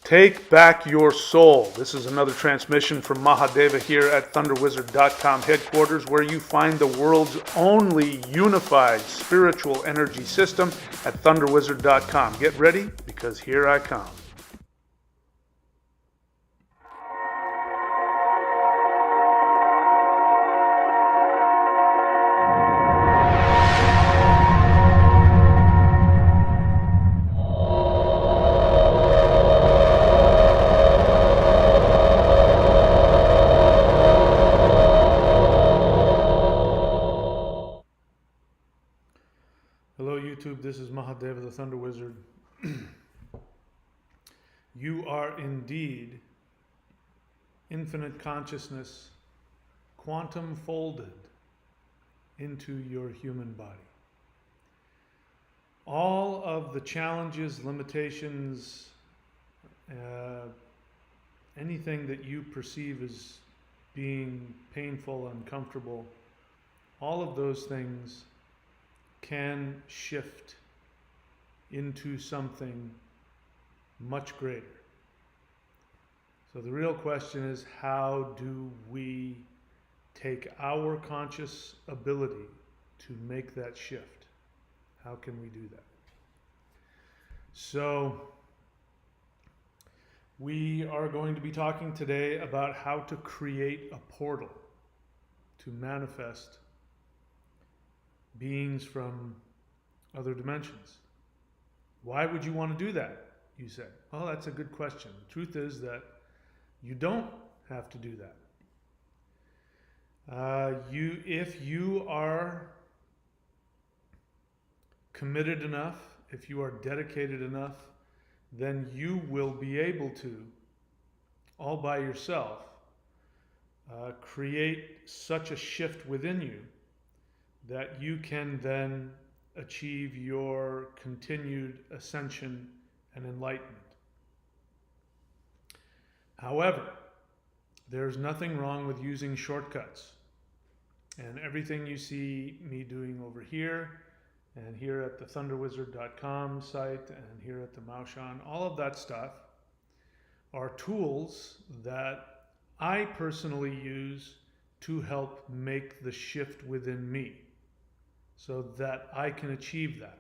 Take back your soul. This is another transmission from Mahadeva here at ThunderWizard.com headquarters, where you find the world's only unified spiritual energy system at ThunderWizard.com. Get ready, because here I come. Hello YouTube, this is Mahadeva the Thunder Wizard. You are indeed infinite consciousness quantum folded into your human body. All of the challenges, limitations, anything that you perceive as being painful, uncomfortable, all of those things can shift into something much greater. So the real question is, how do we take our conscious ability to make that shift? How can we do that? So we are going to be talking today about how to create a portal to manifest beings from other dimensions. Why would you want to do that, you say? Well, that's a good question. The truth is that you don't have to do that. If you are committed enough, if you are dedicated enough, then you will be able to, all by yourself, create such a shift within you that you can then achieve your continued ascension and enlightenment. However, there's nothing wrong with using shortcuts. And everything you see me doing over here, and here at the ThunderWizard.com site, and here at the Maoshan, all of that stuff are tools that I personally use to help make the shift within me, so that I can achieve that.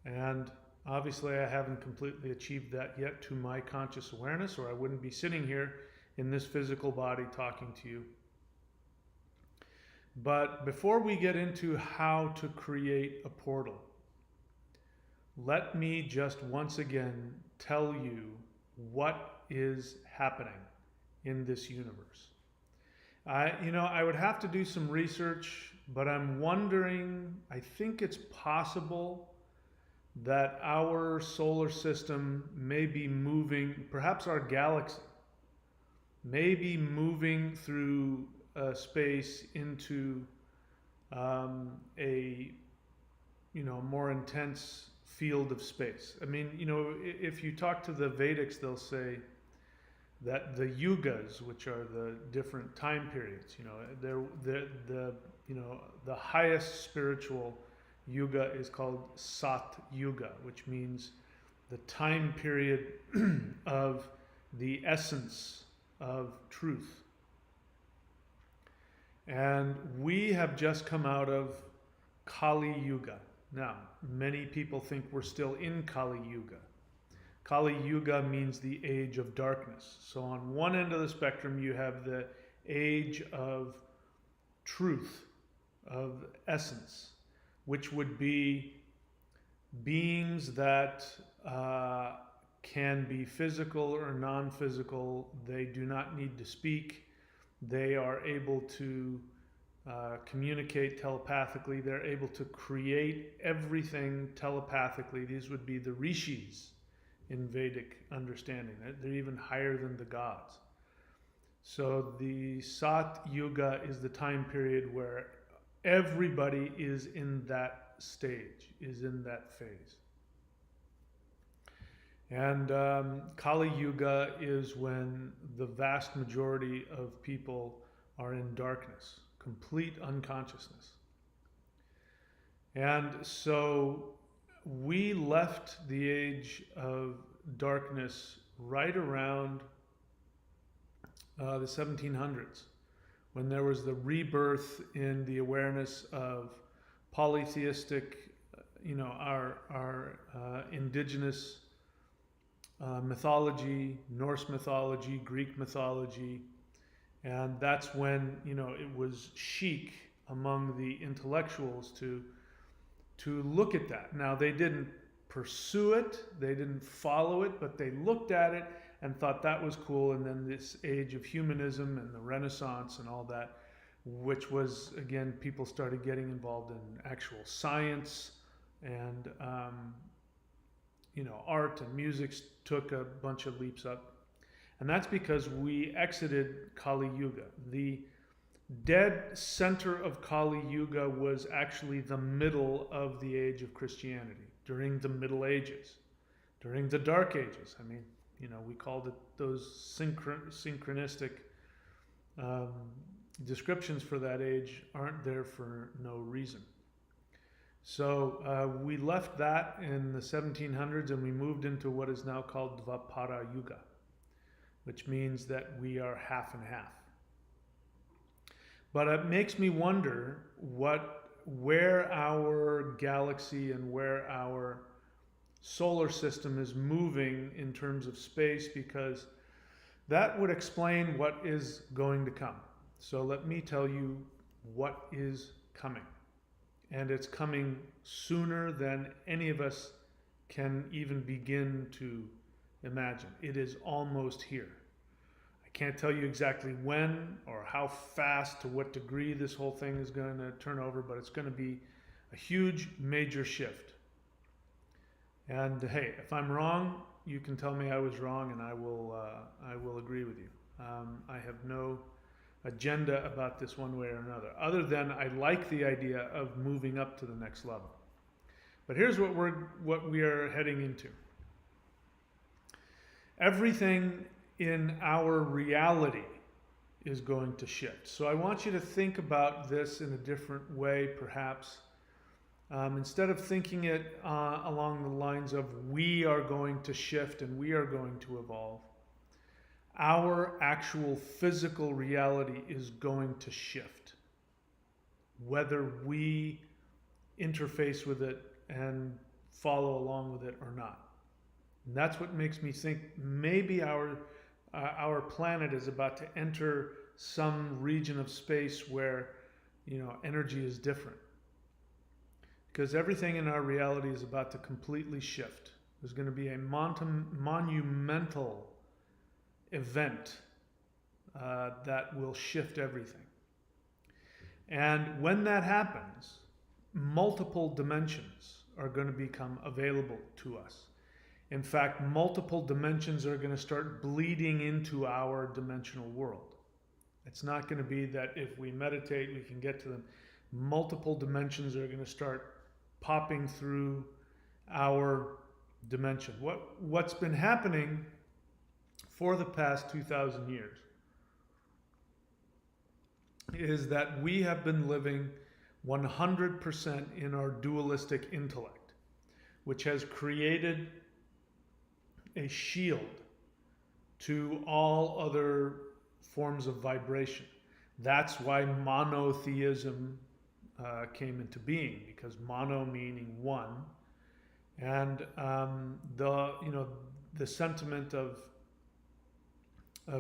And obviously I haven't completely achieved that yet to my conscious awareness, or I wouldn't be sitting here in this physical body talking to you. But before we get into how to create a portal, let me just once again tell you what is happening in this universe. I would have to do some research, but I'm wondering, I think it's possible that our solar system may be moving, perhaps our galaxy may be moving through space into a more intense field of space. I mean, if you talk to the Vedics, they'll say that the Yugas, which are the different time periods, the highest spiritual Yuga is called Sat Yuga, which means the time period of the essence of truth. And we have just come out of Kali Yuga. Now, many people think we're still in Kali Yuga. Kali Yuga means the age of darkness. So on one end of the spectrum, you have the age of truth, of essence, which would be beings that can be physical or non-physical. They do not need to speak. They are able to communicate telepathically. They're able to create everything telepathically. These would be the rishis in Vedic understanding. They're even higher than the gods. So the Sat Yuga is the time period where everybody is in that stage, is in that phase. And Kali Yuga is when the vast majority of people are in darkness, complete unconsciousness. And so we left the age of darkness right around the 1700s, when there was the rebirth in the awareness of polytheistic, our indigenous mythology, Norse mythology, Greek mythology, and that's when it was chic among the intellectuals to look at that. Now they didn't pursue it, they didn't follow it, but they looked at it and thought that was cool. And then this age of humanism and the Renaissance and all that, which was, again, people started getting involved in actual science, and art and music took a bunch of leaps up. And that's because we exited Kali Yuga. The dead center of Kali Yuga was actually the middle of the age of Christianity, during the Middle Ages, during the Dark Ages. I mean, we called it those synchronistic descriptions for that age aren't there for no reason. So we left that in the 1700s and we moved into what is now called Dvapara Yuga, which means that we are half and half. But it makes me wonder where our galaxy and where our solar system is moving in terms of space, because that would explain what is going to come. So let me tell you what is coming. And it's coming sooner than any of us can even begin to imagine. It is almost here. I can't tell you exactly when or how fast, to what degree this whole thing is going to turn over, but it's going to be a huge, major shift. And hey, if I'm wrong, you can tell me I was wrong, and I will agree with you. I have no agenda about this one way or another, other than I like the idea of moving up to the next level. But here's what we are heading into. Everything in our reality is going to shift. So I want you to think about this in a different way, perhaps. Instead of thinking it along the lines of we are going to shift and we are going to evolve, our actual physical reality is going to shift, whether we interface with it and follow along with it or not. And that's what makes me think maybe our planet is about to enter some region of space where energy is different, because everything in our reality is about to completely shift. There's going to be a monumental event that will shift everything. And when that happens, multiple dimensions are going to become available to us. In fact, multiple dimensions are going to start bleeding into our dimensional world. It's not going to be that if we meditate, we can get to them. Multiple dimensions are going to start popping through our dimension. What's been happening for the past 2,000 years is that we have been living 100% in our dualistic intellect, which has created a shield to all other forms of vibration. That's why monotheism came into being, because mono meaning one, and the sentiment of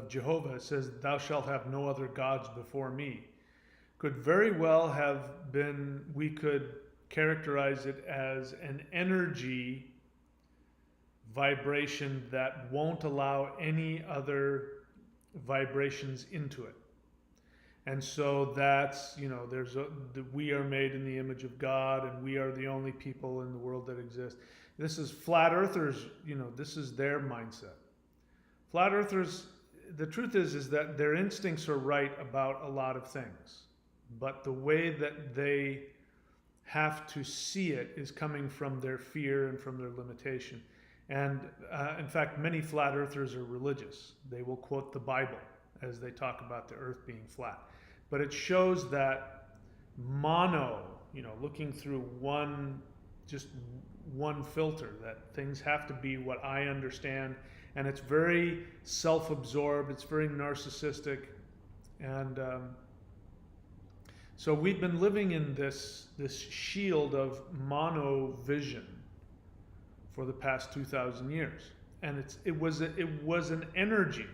Jehovah says, "Thou shalt have no other gods before me," could very well have been, we could characterize it as an energy vibration that won't allow any other vibrations into it. And so that's, we are made in the image of God, and we are the only people in the world that exist. This is flat earthers, this is their mindset. Flat earthers, the truth is that their instincts are right about a lot of things, but the way that they have to see it is coming from their fear and from their limitation. And in fact, many flat earthers are religious. They will quote the Bible as they talk about the earth being flat. But it shows that mono, looking through one filter, that things have to be what I understand, and it's very self-absorbed, it's very narcissistic, and so we've been living in this shield of mono-vision for the past 2,000 years, and it was an energy,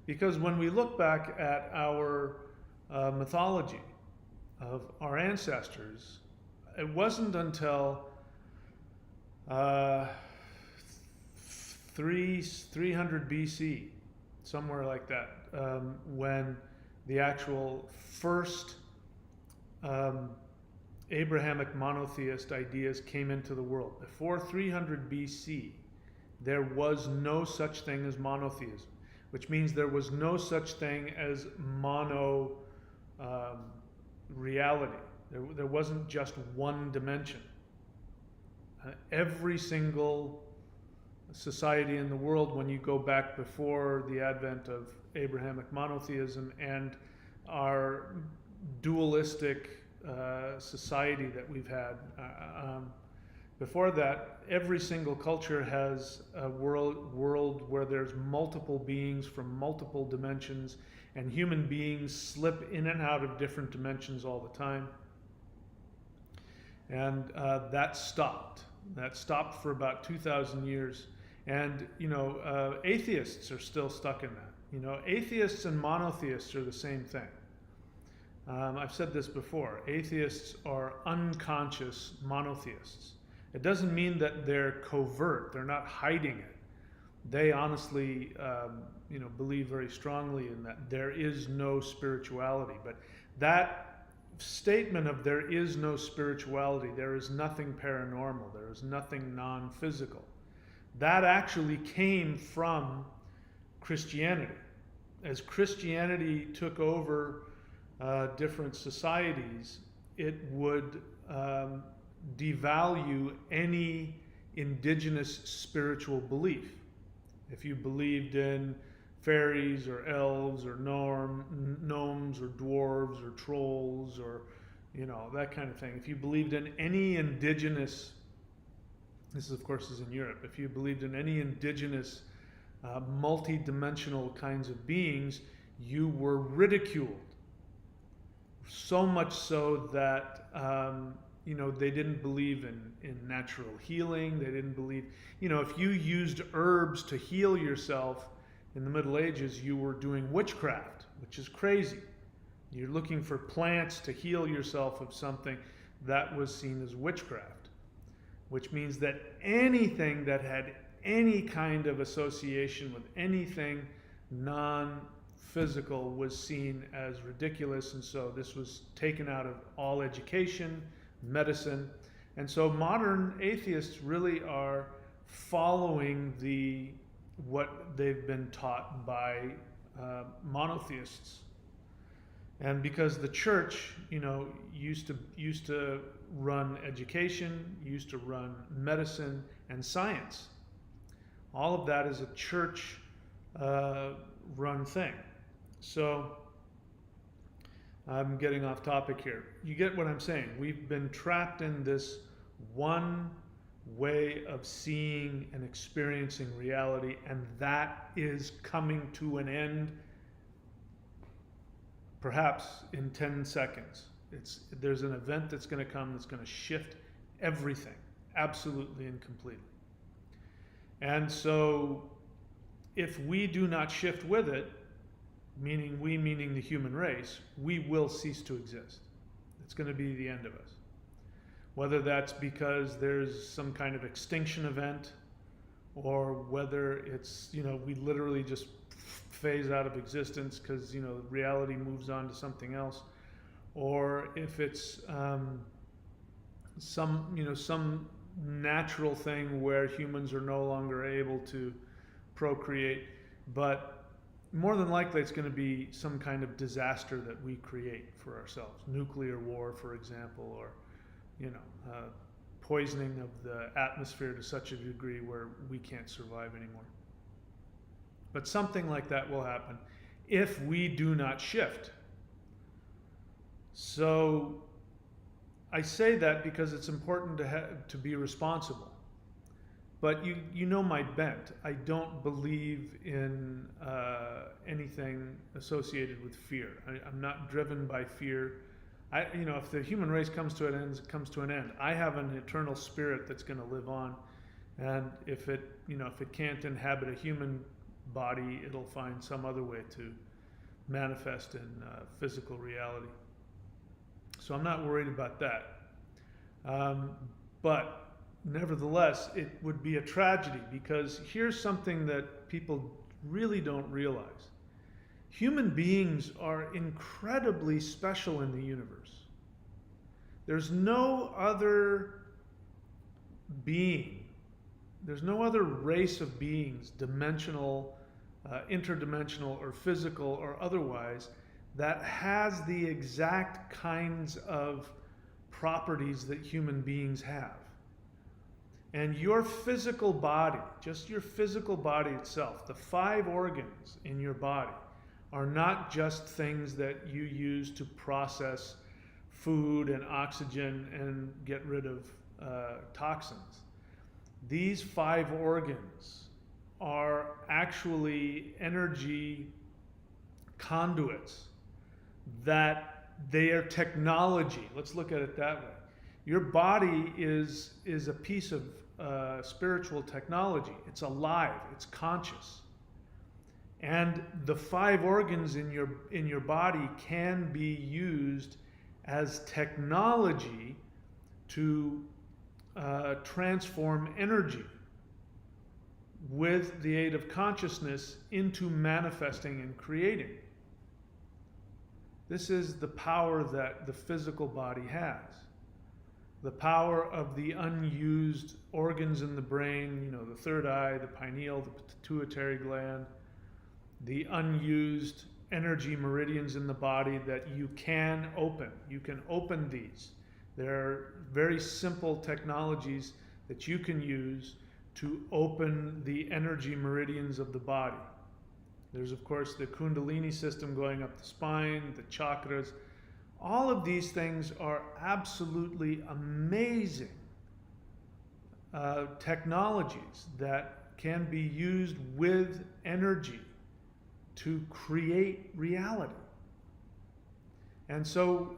because when we look back at our mythology of our ancestors, it wasn't until 300 BC, somewhere like that, when the actual first Abrahamic monotheist ideas came into the world. Before 300 BC, there was no such thing as monotheism, which means there was no such thing as mono reality. There wasn't just one dimension. Every single society in the world, when you go back before the advent of Abrahamic monotheism and our dualistic society that we've had, before that, every single culture has a world where there's multiple beings from multiple dimensions, and human beings slip in and out of different dimensions all the time. And that stopped. That stopped for about 2,000 years. And, atheists are still stuck in that. Atheists and monotheists are the same thing. I've said this before. Atheists are unconscious monotheists. It doesn't mean that they're covert. They're not hiding it. They honestly, believe very strongly in that there is no spirituality. But that statement of there is no spirituality, there is nothing paranormal, there is nothing non-physical, that actually came from Christianity. As Christianity took over different societies, it would devalue any indigenous spiritual belief. If you believed in fairies or elves or gnomes or dwarves or trolls or that kind of thing, if you believed in any indigenous, this of course is in Europe, if you believed in any indigenous multi-dimensional kinds of beings, you were ridiculed. So much so that they didn't believe in natural healing. They didn't believe, if you used herbs to heal yourself in the Middle Ages, you were doing witchcraft, which is crazy. You're looking for plants to heal yourself of something. That was seen as witchcraft, which means that anything that had any kind of association with anything non-physical was seen as ridiculous, and so this was taken out of all education, medicine. And so modern atheists really are following what they've been taught by monotheists. And because the church, used to run education, used to run medicine and science. All of that is a church run thing. So I'm getting off topic here. You get what I'm saying. We've been trapped in this one way of seeing and experiencing reality, and that is coming to an end perhaps in 10 seconds. There's an event that's going to come that's going to shift everything, absolutely and completely. And so if we do not shift with it, meaning the human race, we will cease to exist. It's going to be the end of us. Whether that's because there's some kind of extinction event, or whether it's, we literally just phase out of existence because, reality moves on to something else, or if it's some natural thing where humans are no longer able to procreate, but more than likely it's going to be some kind of disaster that we create for ourselves. Nuclear war, for example, or poisoning of the atmosphere to such a degree where we can't survive anymore. But something like that will happen if we do not shift. So I say that because it's important to be responsible. But you know my bent. I don't believe in anything associated with fear. I'm not driven by fear. If the human race comes to an end, it comes to an end. I have an eternal spirit that's going to live on, and if it can't inhabit a human body, it'll find some other way to manifest in physical reality. So I'm not worried about that. But nevertheless, it would be a tragedy, because here's something that people really don't realize. Human beings are incredibly special in the universe. There's no other being, there's no other race of beings, dimensional, interdimensional, or physical, or otherwise, that has the exact kinds of properties that human beings have. And your physical body, just your physical body itself, the 5 organs in your body, are not just things that you use to process food and oxygen and get rid of toxins. These 5 organs are actually energy conduits, that they are technology. Let's look at it that way. Your body is a piece of spiritual technology. It's alive, it's conscious. And the 5 organs in your body can be used as technology to transform energy with the aid of consciousness into manifesting and creating. This is the power that the physical body has. The power of the unused organs in the brain, the third eye, the pineal, the pituitary gland, the unused energy meridians in the body that you can open. You can open these. There are very simple technologies that you can use to open the energy meridians of the body. There's, of course, the Kundalini system going up the spine, the chakras. All of these things are absolutely amazing technologies that can be used with energy to create reality. And so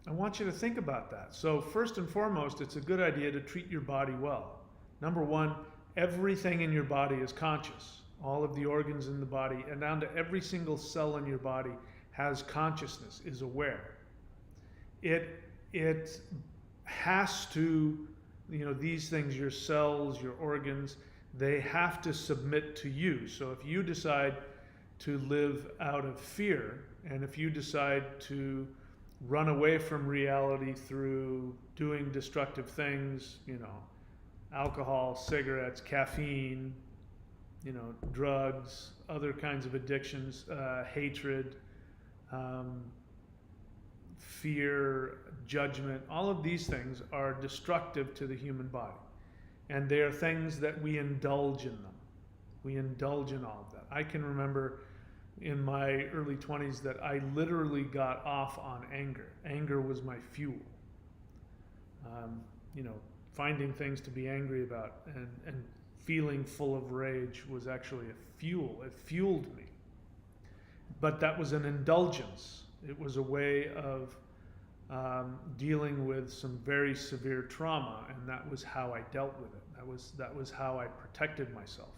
I want you to think about that. So first and foremost, it's a good idea to treat your body well. Number one, everything in your body is conscious. All of the organs in the body, and down to every single cell in your body, has consciousness, is aware. It has to, these things, your cells, your organs, they have to submit to you. So if you decide to live out of fear, and if you decide to run away from reality through doing destructive things, alcohol, cigarettes, caffeine, drugs, other kinds of addictions, hatred, fear, judgment, all of these things are destructive to the human body. And they are things that we indulge in them. We indulge in all of that. I can remember in my early 20s that I literally got off on anger. Anger was my fuel. Finding things to be angry about and feeling full of rage was actually a fuel. It fueled me. But that was an indulgence. It was a way of dealing with some very severe trauma, and that was how I dealt with it. That was how I protected myself.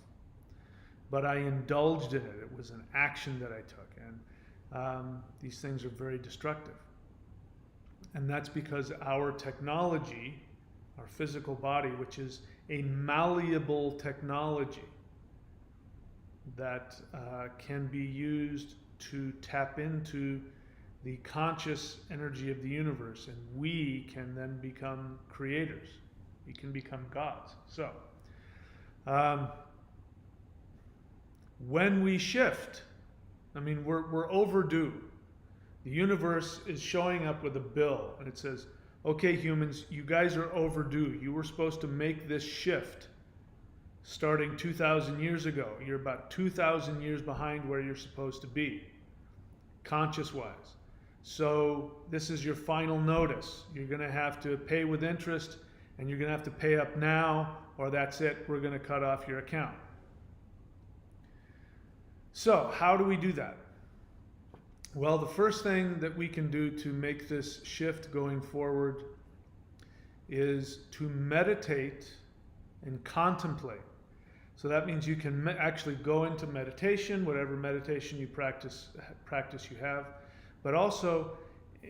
But I indulged in it. It was an action that I took, and these things are very destructive. And that's because our technology, our physical body, which is a malleable technology that can be used to tap into the conscious energy of the universe, and we can then become creators. We can become gods. So, when we shift, we're overdue. The universe is showing up with a bill, and it says, okay, humans, you guys are overdue. You were supposed to make this shift starting 2,000 years ago. You're about 2,000 years behind where you're supposed to be, conscious-wise. So this is your final notice. You're going to have to pay with interest, and you're going to have to pay up now, or that's it. We're going to cut off your account. So how do we do that? Well, the first thing that we can do to make this shift going forward is to meditate and contemplate. So that means you can actually go into meditation, whatever meditation you practice you have, but also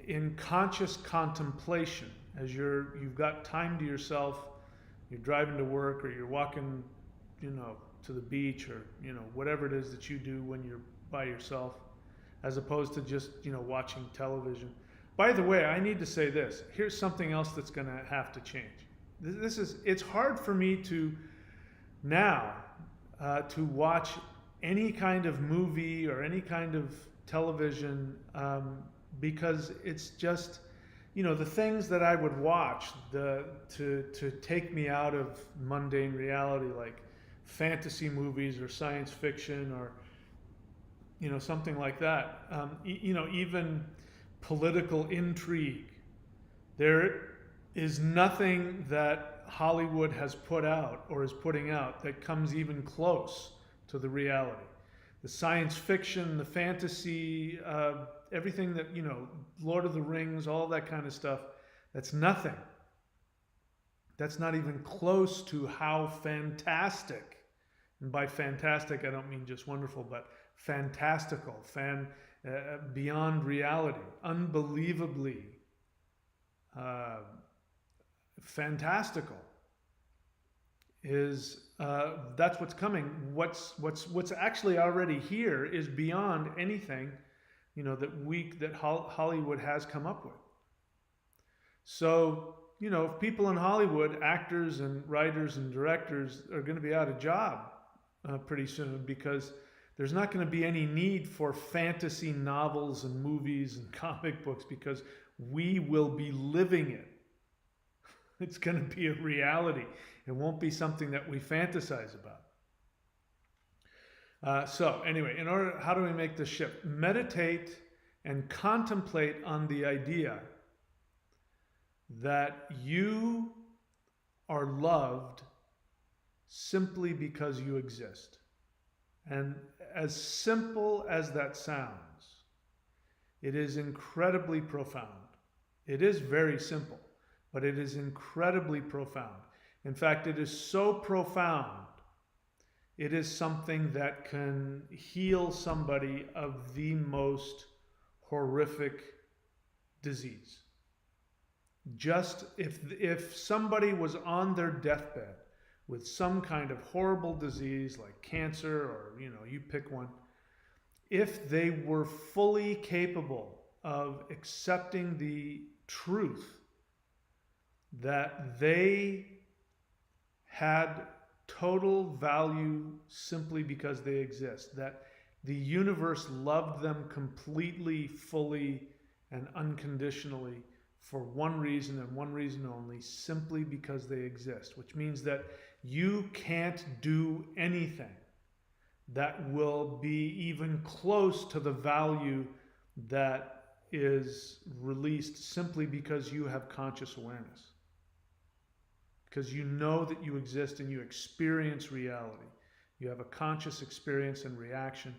in conscious contemplation. As you've got time to yourself, you're driving to work, or you're walking, to the beach, or whatever it is that you do when you're by yourself, as opposed to just watching television. By the way, I need to say this. Here's something else that's going to have to change. It's hard for me to now to watch any kind of movie or any kind of television because it's just, the things that I would watch to take me out of mundane reality, like fantasy movies or science fiction or something like that. Even political intrigue. There is nothing that Hollywood has put out or is putting out that comes even close to the reality. The science fiction, the fantasy, everything that, Lord of the Rings, all that kind of stuff, that's nothing. That's not even close to how fantastic, and by fantastic I don't mean just wonderful, but fantastical, beyond reality, unbelievably fantastical is that's what's coming. What's actually already here is beyond anything that Hollywood has come up with. So if people in Hollywood, actors and writers and directors, are going to be out of job pretty soon, because there's not going to be any need for fantasy novels and movies and comic books, because we will be living it. It's going to be a reality. It won't be something that we fantasize about. So anyway, how do we make this shift? Meditate and contemplate on the idea that you are loved simply because you exist. And as simple as that sounds, it is incredibly profound. It is very simple, but it is incredibly profound. In fact, it is so profound, it is something that can heal somebody of the most horrific disease. Just if somebody was on their deathbed with some kind of horrible disease like cancer, or you pick one, if they were fully capable of accepting the truth that they had total value simply because they exist, that the universe loved them completely, fully, and unconditionally for one reason and one reason only, simply because they exist, which means that you can't do anything that will be even close to the value that is released simply because you have conscious awareness. Because you know that you exist and you experience reality. You have a conscious experience and reaction.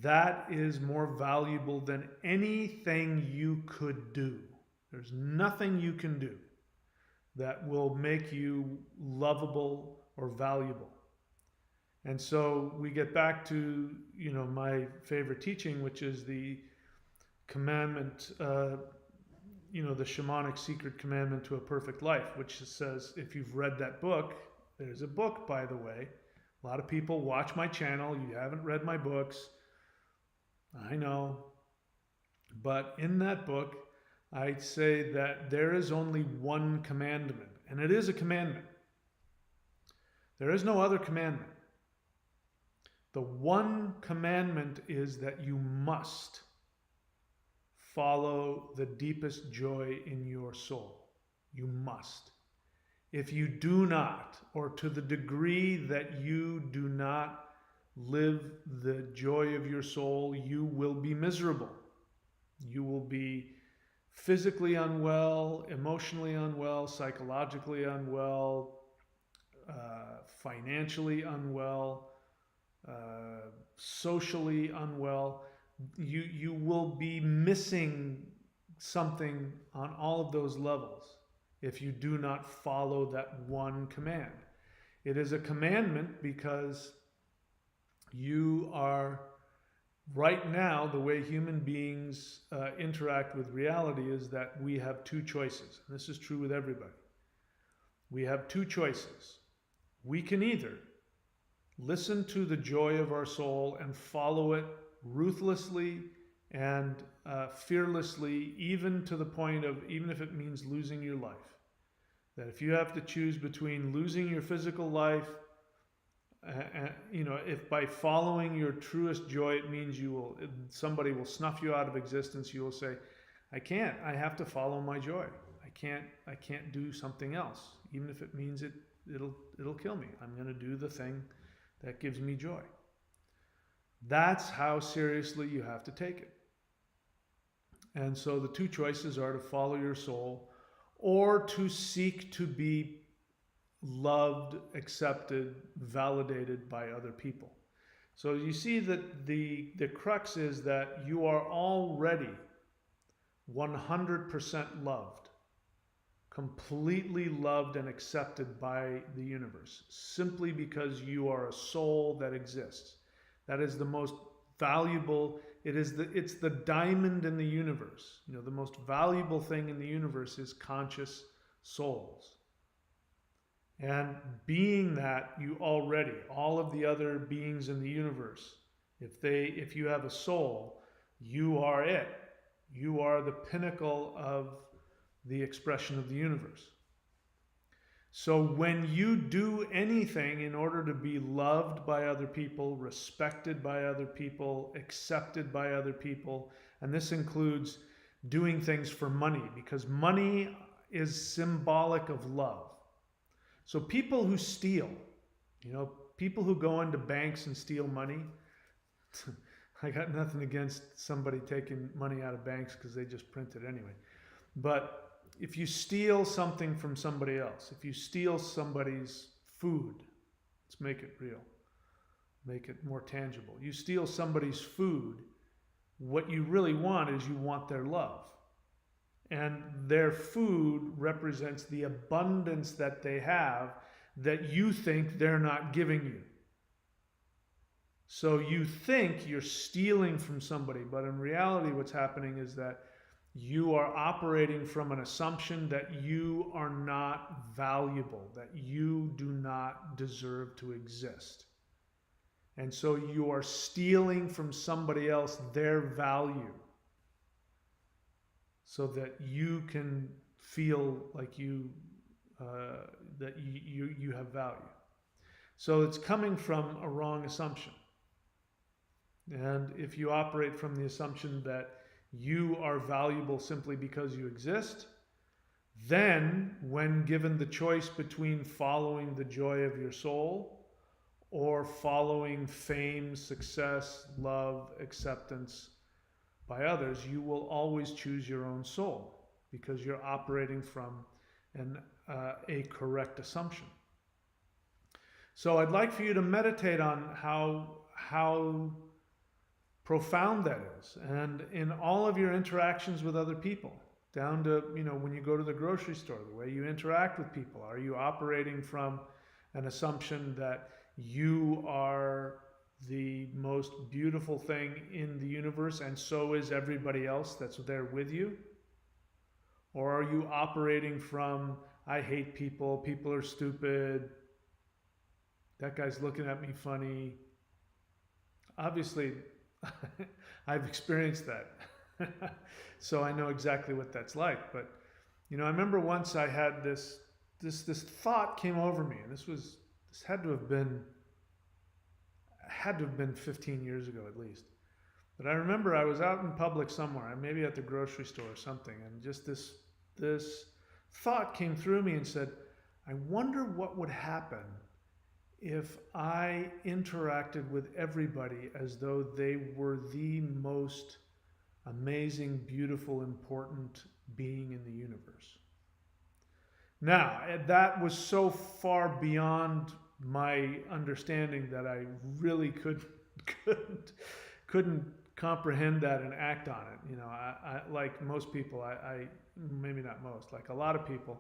That is more valuable than anything you could do. There's nothing you can do that will make you lovable or valuable. And so we get back to, my favorite teaching, which is the commandment, the Shamanic secret commandment to a perfect life, which says, if you've read that book, there's a book, by the way. A lot of people watch my channel. You haven't read my books. I know. But in that book, I'd say that there is only one commandment, and it is a commandment. There is no other commandment. The one commandment is that you must follow the deepest joy in your soul. You must. If you do not, or to the degree that you do not live the joy of your soul, you will be miserable. You will be physically unwell, emotionally unwell, psychologically unwell, financially unwell, socially unwell. You will be missing something on all of those levels if you do not follow that one command. It is a commandment because you are, right now, the way human beings interact with reality is that we have two choices. And this is true with everybody. We have two choices. We can either listen to the joy of our soul and follow it ruthlessly and fearlessly, even to the point of, even if it means losing your life. That if you have to choose between losing your physical life, if by following your truest joy it means somebody will snuff you out of existence, you will say, I can't. I have to follow my joy. I can't do something else, even if it means it'll kill me. I'm going to do the thing that gives me joy. That's how seriously you have to take it. And so the two choices are to follow your soul or to seek to be loved, accepted, validated by other people. So you see that the crux is that you are already 100% loved, completely loved and accepted by the universe, simply because you are a soul that exists. That is the most valuable. It's the diamond in the universe. The most valuable thing in the universe is conscious souls. And being that, you already, all of the other beings in the universe, if you have a soul, you are it. You are the pinnacle of the expression of the universe. So when you do anything in order to be loved by other people, respected by other people, accepted by other people, and this includes doing things for money, because money is symbolic of love. So people who steal, people who go into banks and steal money, I got nothing against somebody taking money out of banks because they just print it anyway. But if you steal something from somebody else, if you steal somebody's food, let's make it real, make it more tangible. You steal somebody's food, what you really want is you want their love. And their food represents the abundance that they have that you think they're not giving you. So you think you're stealing from somebody, but in reality what's happening is that you are operating from an assumption that you are not valuable, that you do not deserve to exist. And so you are stealing from somebody else their value so that you can feel like you have value. So it's coming from a wrong assumption. And if you operate from the assumption that you are valuable simply because you exist, then when given the choice between following the joy of your soul or following fame, success, love, acceptance by others, you will always choose your own soul because you're operating from a correct assumption. So I'd like for you to meditate on how profound that is, and in all of your interactions with other people, down to when you go to the grocery store, the way you interact with people. Are you operating from an assumption that you are the most beautiful thing in the universe and so is everybody else that's there with you? Or are you operating from, I hate people, people are stupid, that guy's looking at me funny? Obviously I've experienced that. So I know exactly what that's like. But I remember once I had this thought came over me, and this had to have been 15 years ago at least. But I remember I was out in public somewhere, maybe at the grocery store or something, and just this thought came through me and said, I wonder what would happen if I interacted with everybody as though they were the most amazing, beautiful, important being in the universe. Now, that was so far beyond my understanding that I really couldn't comprehend that and act on it. You know, I like most people, I maybe not most, like a lot of people,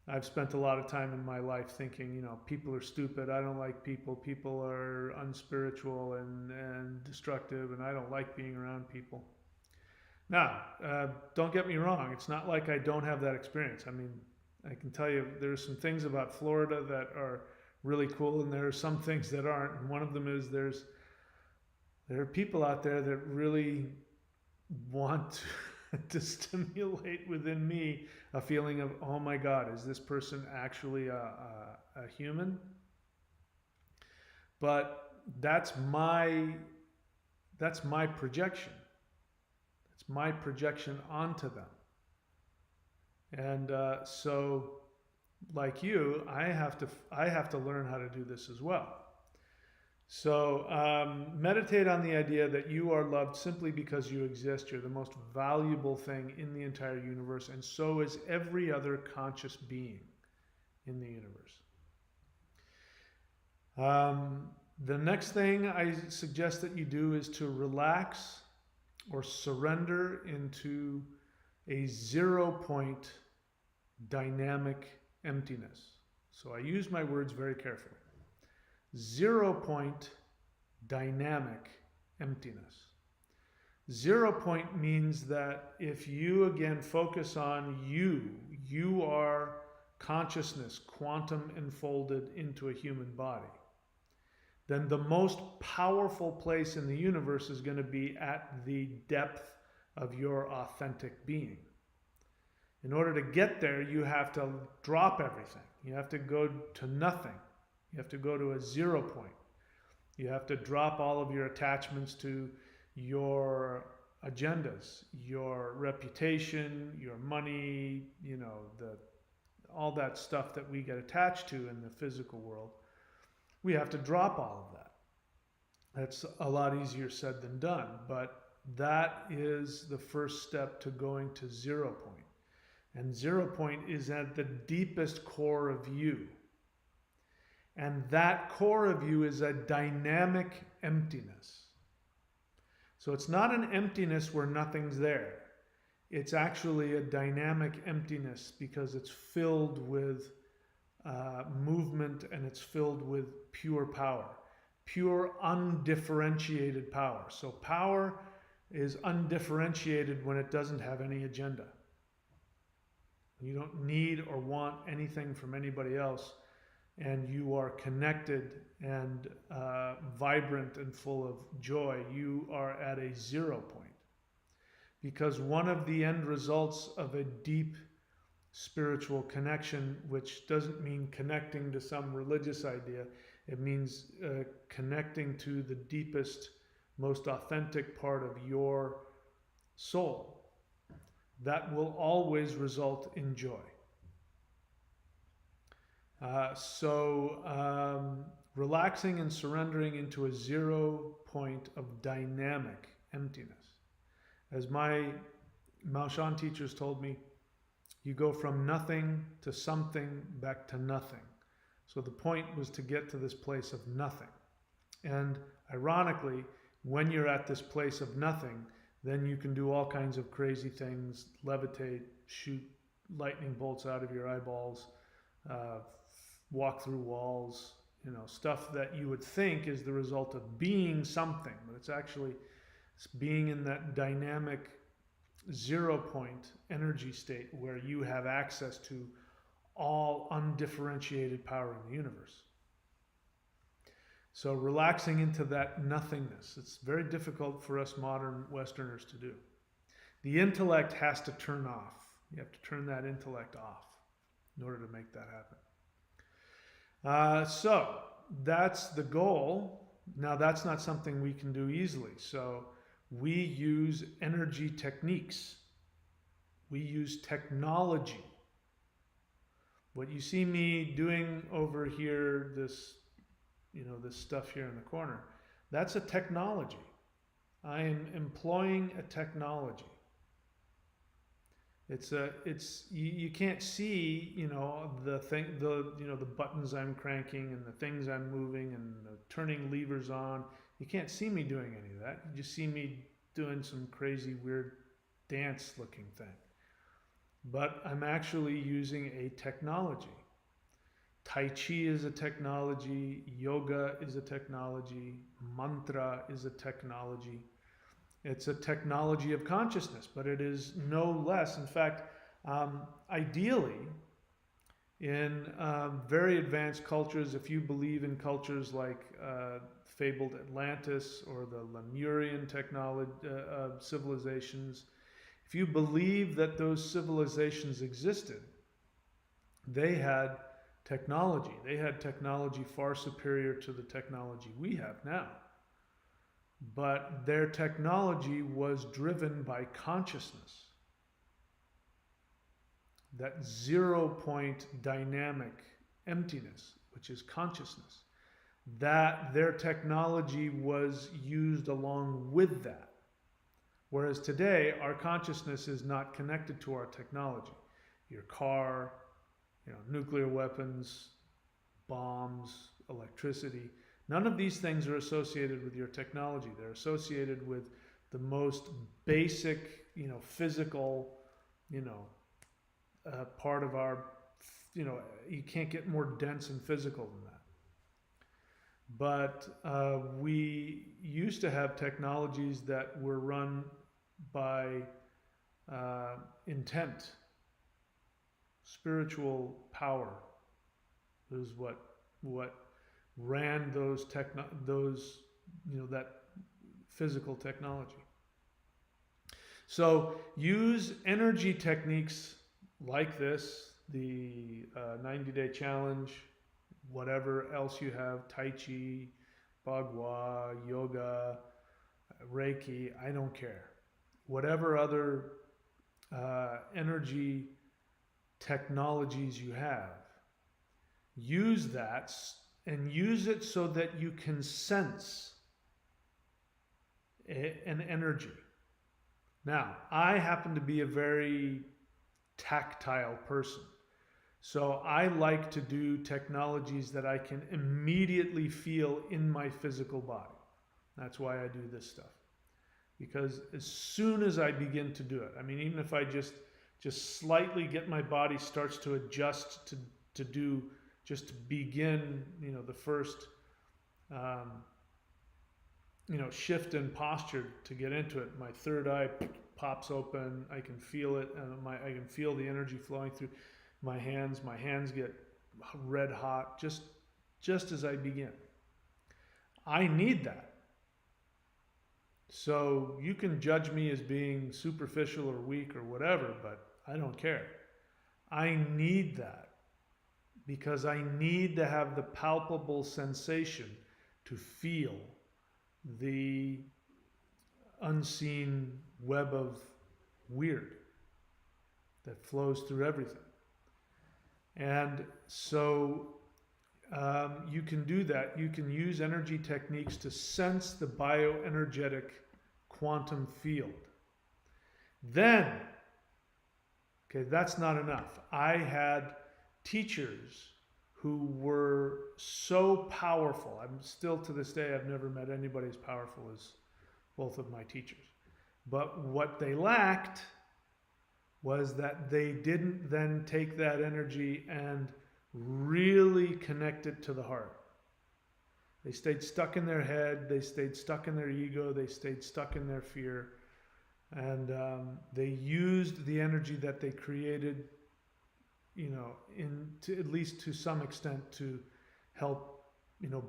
I've spent a lot of time in my life thinking, you know, people are stupid. I don't like people. People are unspiritual and destructive, and I don't like being around people. Now, don't get me wrong. It's not like I don't have that experience. I mean, I can tell you there's some things about Florida that are really cool, and there are some things that aren't. And one of them is there are people out there that really want to stimulate within me a feeling of, oh my God, is this person actually a human? But that's my projection. It's my projection onto them. And so, like you, I have to learn how to do this as well. So meditate on the idea that you are loved simply because you exist. You're the most valuable thing in the entire universe, and so is every other conscious being in the universe. The next thing I suggest that you do is to relax or surrender into a 0-point dynamic emptiness. So I use my words very carefully. 0-point dynamic emptiness. 0-point means that if you again focus on you are consciousness quantum enfolded into a human body, then the most powerful place in the universe is going to be at the depth of your authentic being. In order to get there, you have to drop everything. You have to go to nothing. You have to go to a 0 point. You have to drop all of your attachments to your agendas, your reputation, your money, you know, all that stuff that we get attached to in the physical world. We have to drop all of that. That's a lot easier said than done, but that is the first step to going to 0 point. And 0 point is at the deepest core of you. And that core of you is a dynamic emptiness. So it's not an emptiness where nothing's there. It's actually a dynamic emptiness because it's filled with movement, and it's filled with pure power. Pure undifferentiated power. So power is undifferentiated when it doesn't have any agenda. You don't need or want anything from anybody else, and you are connected and vibrant and full of joy. You are at a 0 point. Because one of the end results of a deep spiritual connection, which doesn't mean connecting to some religious idea, it means connecting to the deepest, most authentic part of your soul, that will always result in joy. Relaxing and surrendering into a 0 point of dynamic emptiness. As my Maoshan teachers told me, you go from nothing to something back to nothing. So the point was to get to this place of nothing. And ironically, when you're at this place of nothing, then you can do all kinds of crazy things, levitate, shoot lightning bolts out of your eyeballs, walk through walls, you know, stuff that you would think is the result of being something, but it's actually being in that dynamic 0 point energy state where you have access to all undifferentiated power in the universe. So relaxing into that nothingness, it's very difficult for us modern Westerners to do. The intellect has to turn off. You have to turn that intellect off in order to make that happen. So that's the goal. Now that's not something we can do easily. So we use energy techniques. We use technology. What you see me doing over here, this stuff here in the corner, that's a technology. I am employing a technology. You can't see, the buttons I'm cranking and the things I'm moving and the turning levers on. You can't see me doing any of that. You just see me doing some crazy weird dance looking thing. But I'm actually using a technology. Tai Chi is a technology, yoga is a technology, mantra is a technology. It's a technology of consciousness, but it is no less. In fact, ideally, in very advanced cultures, if you believe in cultures like fabled Atlantis or the Lemurian civilizations, if you believe that those civilizations existed, they had technology. They had technology far superior to the technology we have now. But their technology was driven by consciousness. That 0-point dynamic emptiness, which is consciousness. That their technology was used along with that. Whereas today, our consciousness is not connected to our technology. Your car, nuclear weapons, bombs, electricity. None of these things are associated with your technology. They're associated with the most basic, physical, part of our, you can't get more dense and physical than that. But we used to have technologies that were run by intent. Spiritual power is what ran that physical technology. So use energy techniques like this, the 90-day challenge, whatever else you have, Tai Chi, Bagua, yoga, Reiki, I don't care. Whatever other energy technologies you have, use that and use it so that you can sense an energy. Now, I happen to be a very tactile person, so I like to do technologies that I can immediately feel in my physical body. That's why I do this stuff, because as soon as I begin to do it, even if I just slightly get my body starts to adjust to begin, the first, shift in posture to get into it. My third eye pops open. I can feel it, and I can feel the energy flowing through my hands. My hands get red hot just as I begin. I need that. So you can judge me as being superficial or weak or whatever, but I don't care. I need that because I need to have the palpable sensation to feel the unseen web of weird that flows through everything. And so you can do that. You can use energy techniques to sense the bioenergetic quantum field. Then, okay, that's not enough. I had teachers who were so powerful. I'm still to this day, I've never met anybody as powerful as both of my teachers. But what they lacked was that they didn't then take that energy and really connect it to the heart. They stayed stuck in their head, they stayed stuck in their ego, they stayed stuck in their fear, and they used the energy that they created, at least to some extent, to help,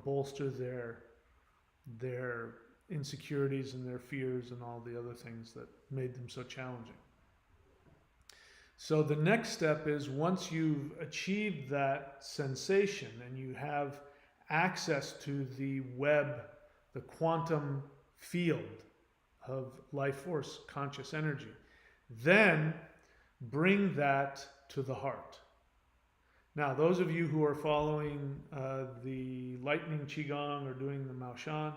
bolster their insecurities and their fears and all the other things that made them so challenging. So the next step is, once you've achieved that sensation and you have access to the web, the quantum field of life force, conscious energy, then bring that to the heart. Now, those of you who are following the lightning qigong or doing the Mao Shan,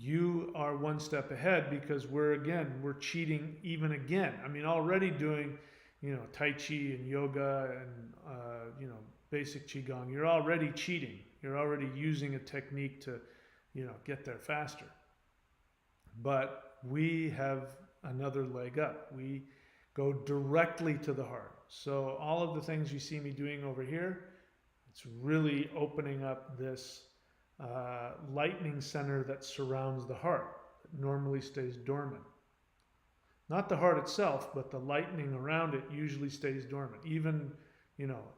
You are one step ahead because we're cheating even again. I mean, already doing, Tai Chi and yoga and, basic Qigong. You're already cheating. You're already using a technique to, get there faster. But we have another leg up. We go directly to the heart. So all of the things you see me doing over here, it's really opening up this lightning center that surrounds the heart. It normally stays dormant. Not the heart itself, but the lightning around it usually stays dormant. Even,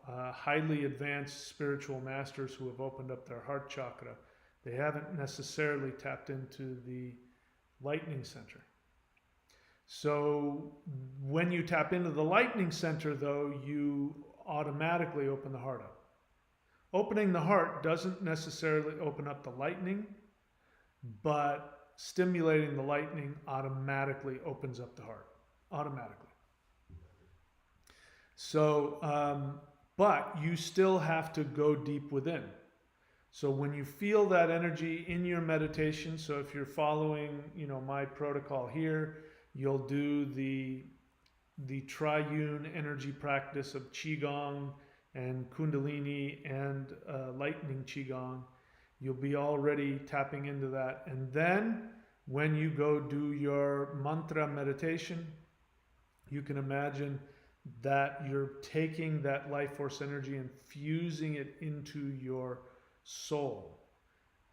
highly advanced spiritual masters who have opened up their heart chakra, they haven't necessarily tapped into the lightning center. So when you tap into the lightning center, though, you automatically open the heart up. Opening the heart doesn't necessarily open up the lightning, but stimulating the lightning automatically opens up the heart. Automatically. So, but you still have to go deep within. So when you feel that energy in your meditation, so if you're following, my protocol here, you'll do the triune energy practice of Qigong and Kundalini and lightning Qigong. You'll be already tapping into that. And then when you go do your mantra meditation, you can imagine that you're taking that life force energy and fusing it into your soul.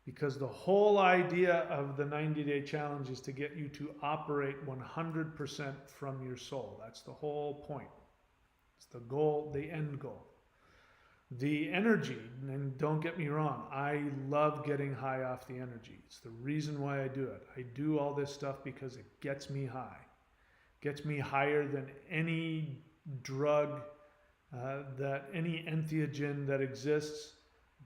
Because the whole idea of the 90-day challenge is to get you to operate 100% from your soul. That's the whole point. It's the goal, the end goal. The energy, and don't get me wrong, I love getting high off the energy. It's the reason why I do it. I do all this stuff because it gets me high. Gets me higher than any drug, any entheogen that exists.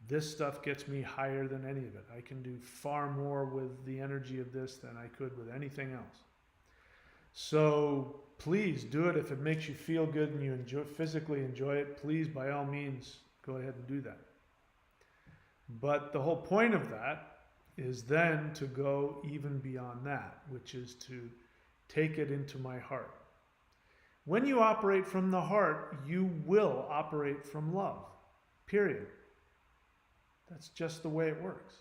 This stuff gets me higher than any of it. I can do far more with the energy of this than I could with anything else. So please do it if it makes you feel good and you physically enjoy it. Please, by all means, go ahead and do that. But the whole point of that is then to go even beyond that, which is to take it into my heart. When you operate from the heart, you will operate from love, period. That's just the way it works.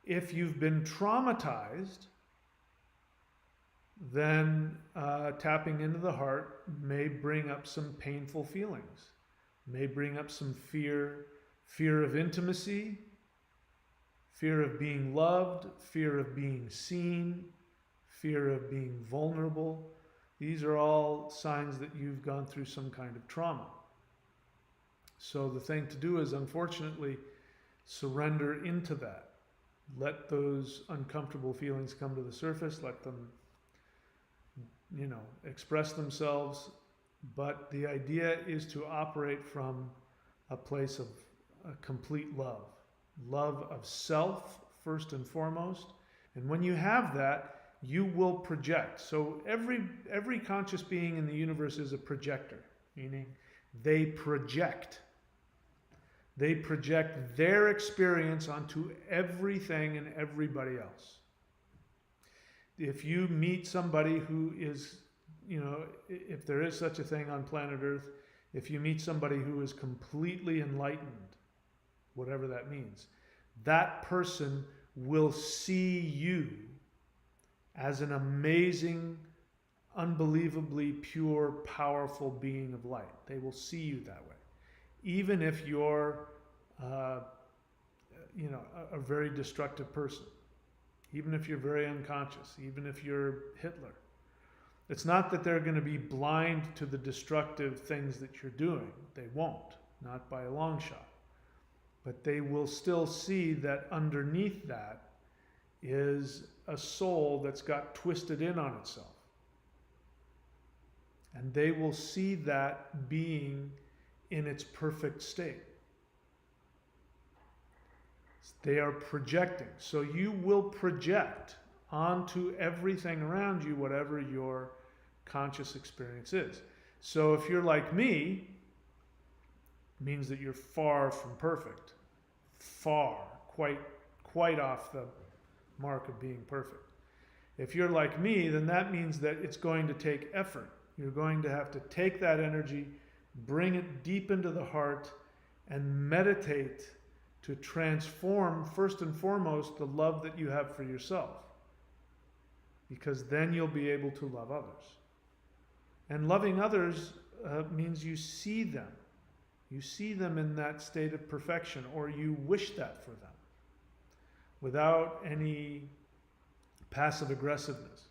If you've been traumatized, then tapping into the heart may bring up some painful feelings, may bring up some fear of intimacy, fear of being loved, fear of being seen, fear of being vulnerable. These are all signs that you've gone through some kind of trauma. So the thing to do is, unfortunately, surrender into that. Let those uncomfortable feelings come to the surface. Let them, express themselves. But the idea is to operate from a place of complete love. Love of self, first and foremost. And when you have that, you will project. So every conscious being in the universe is a projector, meaning they project. They project their experience onto everything and everybody else. If you meet somebody who is, if there is such a thing on planet Earth, if you meet somebody who is completely enlightened, whatever that means, that person will see you as an amazing, unbelievably pure, powerful being of light. They will see you that way. Even if you're, a very destructive person, even if you're very unconscious, even if you're Hitler. It's not that they're going to be blind to the destructive things that you're doing. They won't, not by a long shot. But they will still see that underneath that is a soul that's got twisted in on itself. And they will see that being in its perfect state. They are projecting. So you will project onto everything around you, whatever your conscious experience is. So if you're like me, it means that you're far from perfect. Far, quite off mark of being perfect. If you're like me, then that means that it's going to take effort. You're going to have to take that energy, bring it deep into the heart, and meditate to transform, first and foremost, the love that you have for yourself. Because then you'll be able to love others. And loving others means you see them. You see them in that state of perfection, or you wish that for them, without any passive aggressiveness.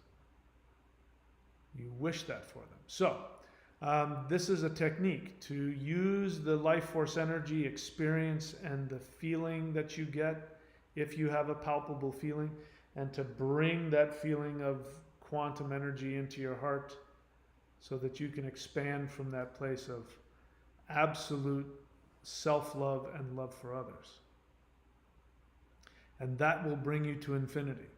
You wish that for them. So, this is a technique to use the life force energy experience and the feeling that you get if you have a palpable feeling, and to bring that feeling of quantum energy into your heart so that you can expand from that place of absolute self-love and love for others. And that will bring you to infinity.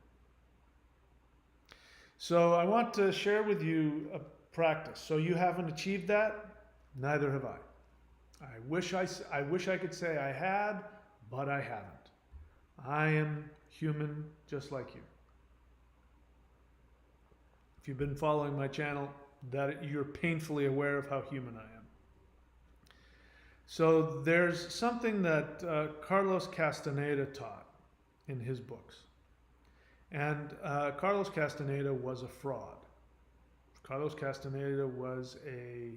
So I want to share with you a practice. So you haven't achieved that? Neither have I. I wish I could say I had, but I haven't. I am human just like you. If you've been following my channel, that you're painfully aware of how human I am. So there's something that Carlos Castaneda taught in his books. And Carlos Castaneda was a fraud. Carlos Castaneda was a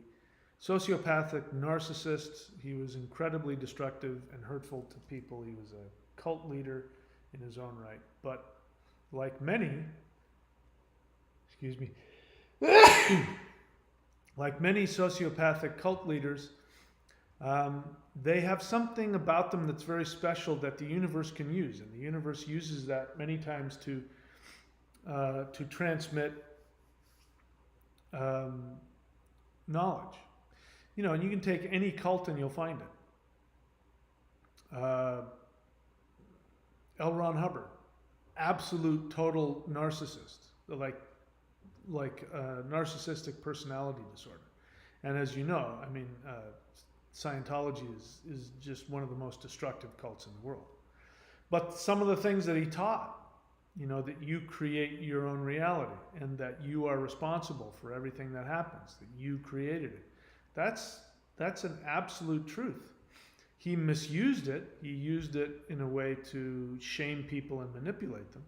sociopathic narcissist. He was incredibly destructive and hurtful to people. He was a cult leader in his own right. But like many, like many sociopathic cult leaders, they have something about them that's very special that the universe can use, and the universe uses that many times to transmit knowledge. You know, and you can take any cult and you'll find it. L. Ron Hubbard, absolute total narcissist, like narcissistic personality disorder. And as you know, I mean, Scientology is just one of the most destructive cults in the world. But some of the things that he taught, you know, that you create your own reality and that you are responsible for everything that happens, that you created it. That's an absolute truth. He misused it. He used it in a way to shame people and manipulate them.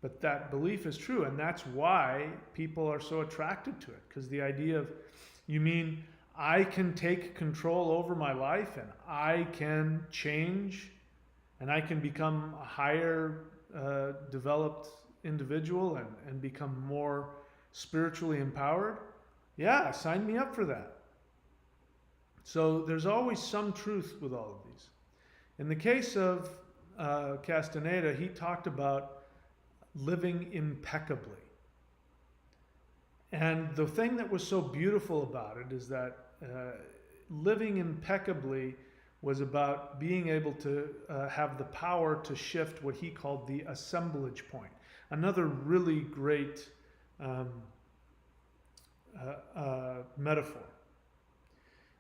But that belief is true, and that's why people are so attracted to it. Because the idea of, you mean I can take control over my life and I can change and I can become a higher developed individual and become more spiritually empowered? Yeah, sign me up for that. So there's always some truth with all of these. In the case of Castaneda, he talked about living impeccably. And the thing that was so beautiful about it is that living impeccably was about being able to have the power to shift what he called the assemblage point. Another really great metaphor.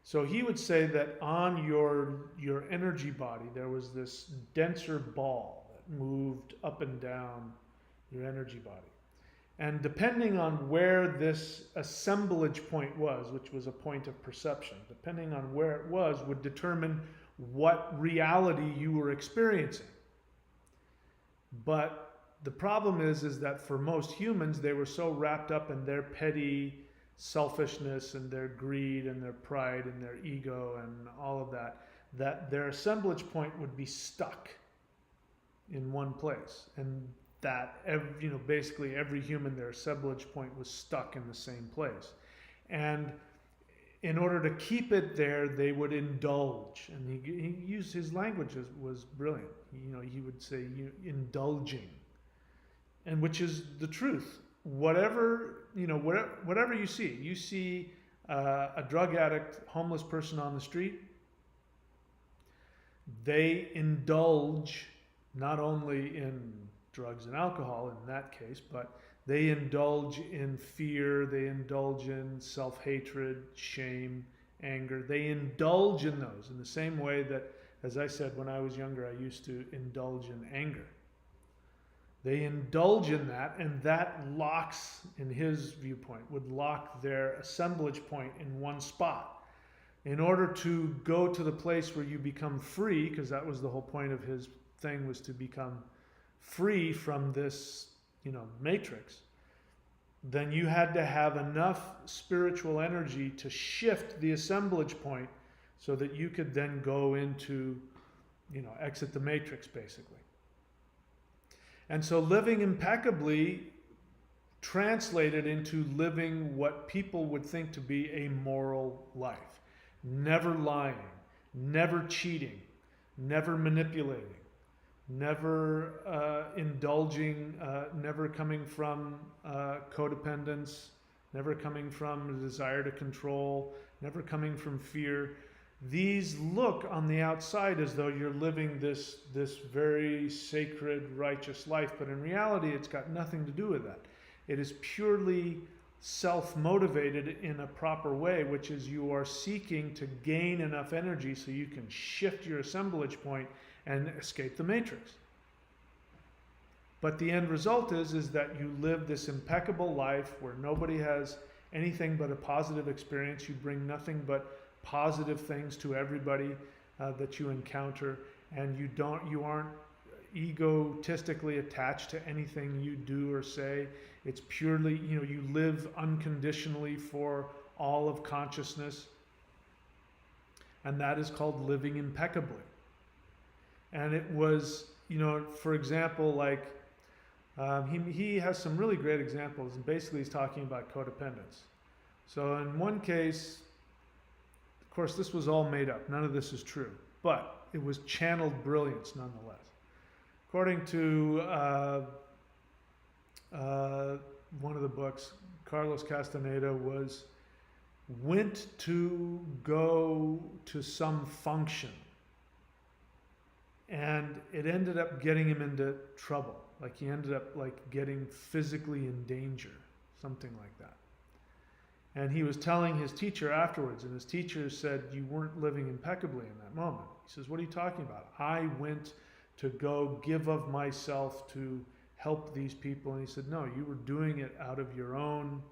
So he would say that on your energy body, there was this denser ball that moved up and down your energy body. And depending on where this assemblage point was, which was a point of perception, depending on where it was, would determine what reality you were experiencing. But the problem is that for most humans, they were so wrapped up in their petty selfishness and their greed and their pride and their ego and all of that, that their assemblage point would be stuck in one place. And that basically every human, their assemblage point was stuck in the same place. And in order to keep it there, they would indulge. And he used, his language was brilliant. He would say indulging, and which is the truth. Whatever you see a drug addict, homeless person on the street, they indulge not only in drugs and alcohol in that case, but they indulge in fear, they indulge in self-hatred, shame, anger. They indulge in those in the same way that, as I said, when I was younger, I used to indulge in anger. They indulge in that, and that locks, in his viewpoint, would lock their assemblage point in one spot. In order to go to the place where you become free, because that was the whole point of his thing, was to become free from this, matrix, then you had to have enough spiritual energy to shift the assemblage point so that you could then go into, exit the matrix, basically. And so living impeccably translated into living what people would think to be a moral life. Never lying, never cheating, never manipulating, never indulging, never coming from codependence, never coming from a desire to control, never coming from fear. These look on the outside as though you're living this very sacred, righteous life, but in reality it's got nothing to do with that. It is purely self-motivated in a proper way, which is you are seeking to gain enough energy so you can shift your assemblage point and escape the matrix. But the end result is that you live this impeccable life where nobody has anything but a positive experience. You bring nothing but positive things to everybody that you encounter, and you aren't egotistically attached to anything you do or say. It's purely, you live unconditionally for all of consciousness, and that is called living impeccably. And it was, for example, like he has some really great examples, and basically he's talking about codependence. So in one case, of course, this was all made up. None of this is true, but it was channeled brilliance nonetheless. According to one of the books, Carlos Castaneda went to go to some function, and it ended up getting him into trouble. Like he ended up getting physically in danger, something like that. And he was telling his teacher afterwards, and his teacher said, "You weren't living impeccably in that moment." He says, "What are you talking about? I went to go give of myself to help these people." And he said, "No, you were doing it out of your own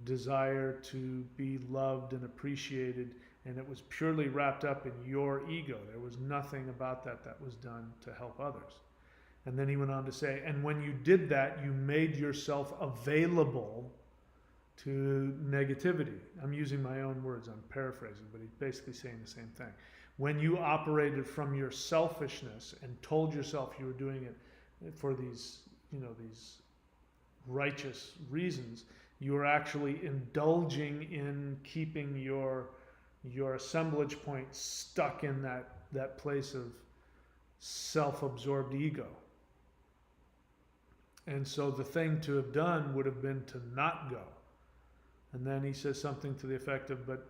desire to be loved and appreciated, and it was purely wrapped up in your ego. There was nothing about that was done to help others." And then he went on to say, "And when you did that, you made yourself available to negativity." I'm using my own words, I'm paraphrasing, but he's basically saying the same thing. When you operated from your selfishness and told yourself you were doing it for these, these righteous reasons, you were actually indulging in keeping your assemblage point stuck in that place of self-absorbed ego. And so the thing to have done would have been to not go. And then he says something to the effect of, "But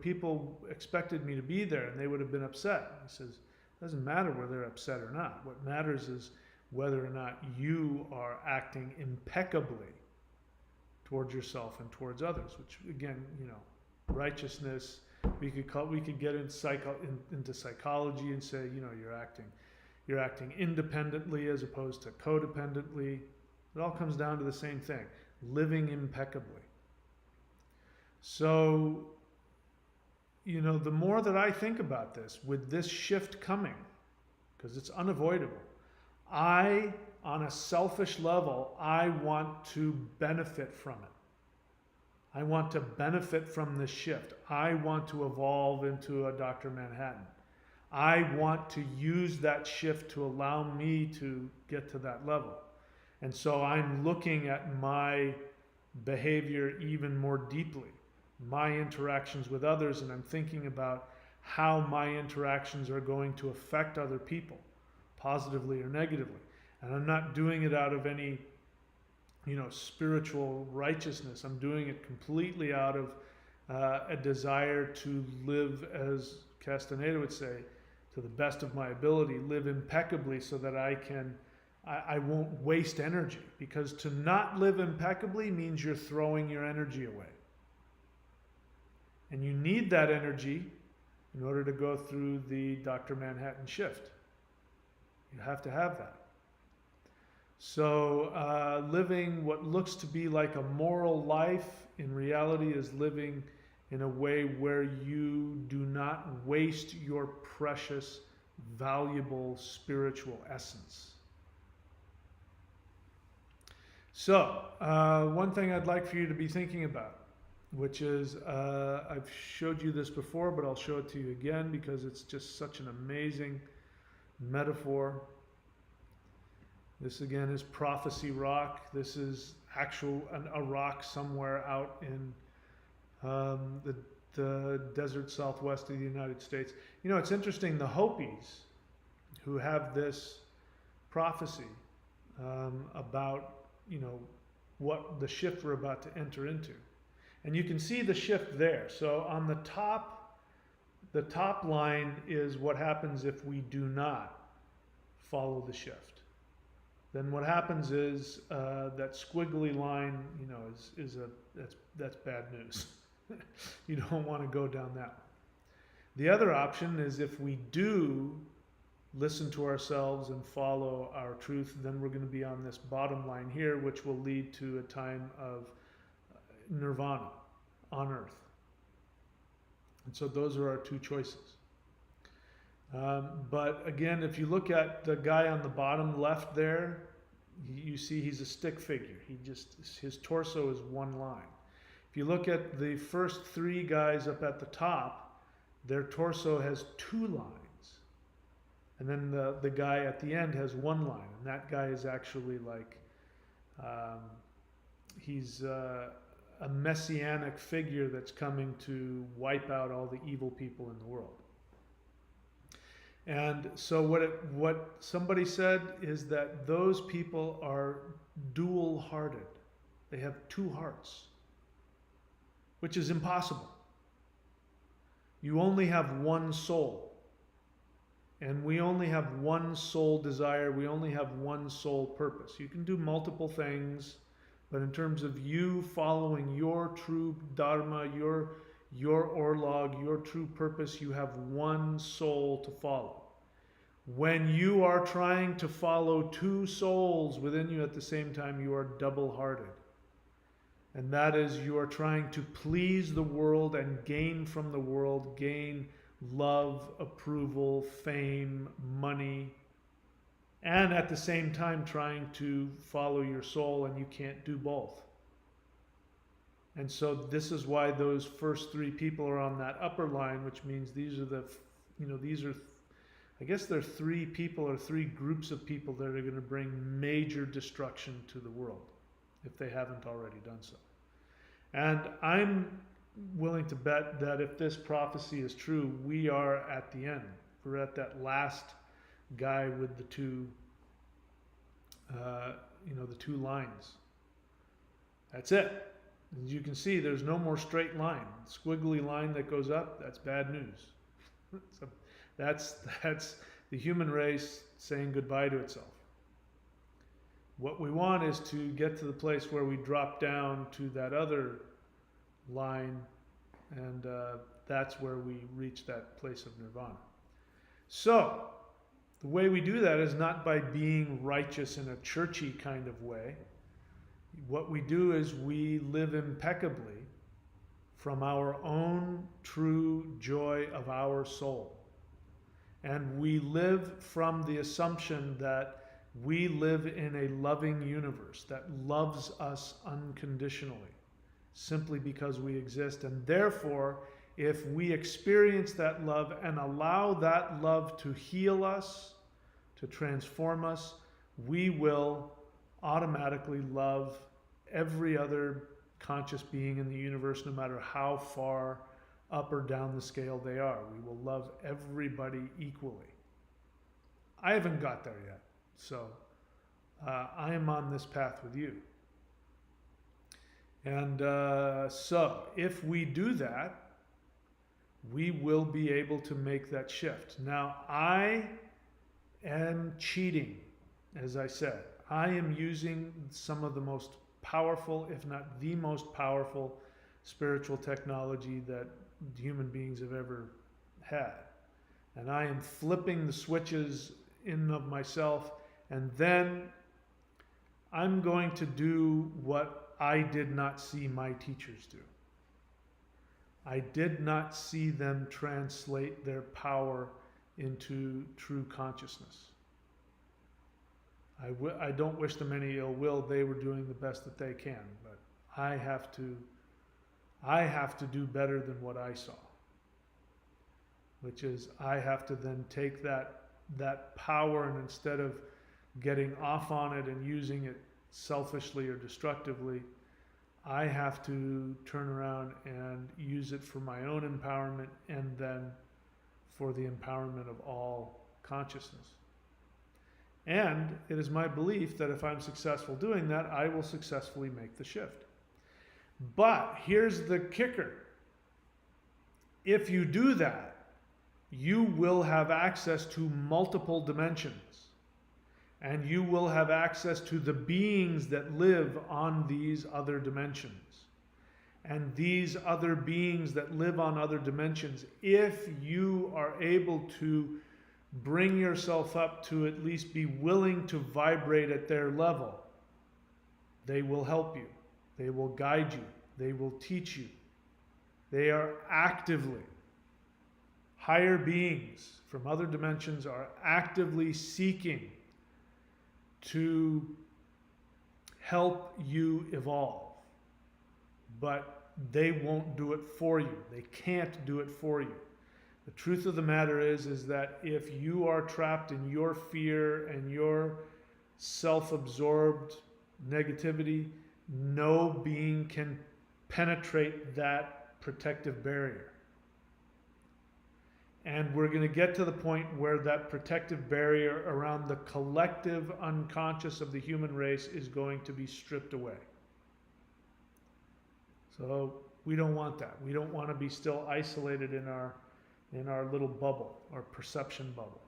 people expected me to be there and they would have been upset." He says, "It doesn't matter whether they're upset or not. What matters is whether or not you are acting impeccably towards yourself and towards others," which again, righteousness, we could get into psychology and say, you're acting independently as opposed to codependently. It all comes down to the same thing, living impeccably. So, the more that I think about this, with this shift coming, because it's unavoidable, on a selfish level, I want to benefit from it. I want to benefit from this shift. I want to evolve into a Dr. Manhattan. I want to use that shift to allow me to get to that level. And so I'm looking at my behavior even more deeply, my interactions with others, and I'm thinking about how my interactions are going to affect other people, positively or negatively. And I'm not doing it out of any, spiritual righteousness. I'm doing it completely out of a desire to live, as Castaneda would say, to the best of my ability, live impeccably so that I won't waste energy. Because to not live impeccably means you're throwing your energy away. And you need that energy in order to go through the Dr. Manhattan shift. You have to have that. So living what looks to be like a moral life in reality is living in a way where you do not waste your precious, valuable spiritual essence. So, one thing I'd like for you to be thinking about, which is, I've showed you this before, but I'll show it to you again because it's just such an amazing metaphor. This again is prophecy rock. This is a rock somewhere out in the desert southwest of the United States. You know, it's interesting, the Hopis who have this prophecy about, you know, what the shift we're about to enter into. And you can see the shift there. So on the top line is what happens if we do not follow the shift. Then what happens is that squiggly line, you know, that's bad news. You don't want to go down that one. The other option is if we do listen to ourselves and follow our truth, then we're going to be on this bottom line here, which will lead to a time of nirvana on earth. And so those are our two choices. But again, if you look at the guy on the bottom left there, you see he's a stick figure. His torso is one line. If you look at the first three guys up at the top, their torso has two lines. And then the guy at the end has one line. And that guy is actually like, he's a messianic figure that's coming to wipe out all the evil people in the world. And so what somebody said is that those people are dual-hearted. They have two hearts, which is impossible. You only have one soul. And we only have one soul desire. We only have one soul purpose. You can do multiple things, but in terms of you following your true dharma, your orlog, your true purpose, you have one soul to follow. When you are trying to follow two souls within you at the same time, you are double-hearted. And that is, you are trying to please the world and gain from the world, gain love, approval, fame, money, and at the same time trying to follow your soul, and you can't do both. And so this is why those first three people are on that upper line, which means these are I guess there are three people or three groups of people that are going to bring major destruction to the world, if they haven't already done so. And I'm willing to bet that if this prophecy is true, we are at the end. We're at that last guy with the two, the two lines. That's it. As you can see, there's no more straight line. Squiggly line that goes up, that's bad news. So that's the human race saying goodbye to itself. What we want is to get to the place where we drop down to that other line, and that's where we reach that place of nirvana. So, the way we do that is not by being righteous in a churchy kind of way. What we do is we live impeccably from our own true joy of our soul. And we live from the assumption that we live in a loving universe that loves us unconditionally, simply because we exist. And therefore, if we experience that love and allow that love to heal us, to transform us, we will automatically love every other conscious being in the universe, no matter how far up or down the scale they are. We will love everybody equally. I haven't got there yet, so I am on this path with you. And so if we do that, we will be able to make that shift. Now, I am cheating, as I said. I am using some of the most powerful, if not the most powerful, spiritual technology that human beings have ever had. And I am flipping the switches in of myself, and then I'm going to do what I did not see my teachers do. I did not see them translate their power into true consciousness. I don't wish them any ill will. They were doing the best that they can, but I have to do better than what I saw, which is I have to then take that power, and instead of getting off on it and using it selfishly or destructively, I have to turn around and use it for my own empowerment and then for the empowerment of all consciousness. And it is my belief that if I'm successful doing that, I will successfully make the shift. But here's the kicker. If you do that, you will have access to multiple dimensions. And you will have access to the beings that live on these other dimensions. And these other beings that live on other dimensions, if you are able to bring yourself up to at least be willing to vibrate at their level, they will help you. They will guide you. They will teach you. They are actively, higher beings from other dimensions are actively seeking to help you evolve. But they won't do it for you. They can't do it for you. The truth of the matter is that if you are trapped in your fear and your self-absorbed negativity, no being can penetrate that protective barrier. And we're going to get to the point where that protective barrier around the collective unconscious of the human race is going to be stripped away. So we don't want that. We don't want to be still isolated in our little bubble, our perception bubble.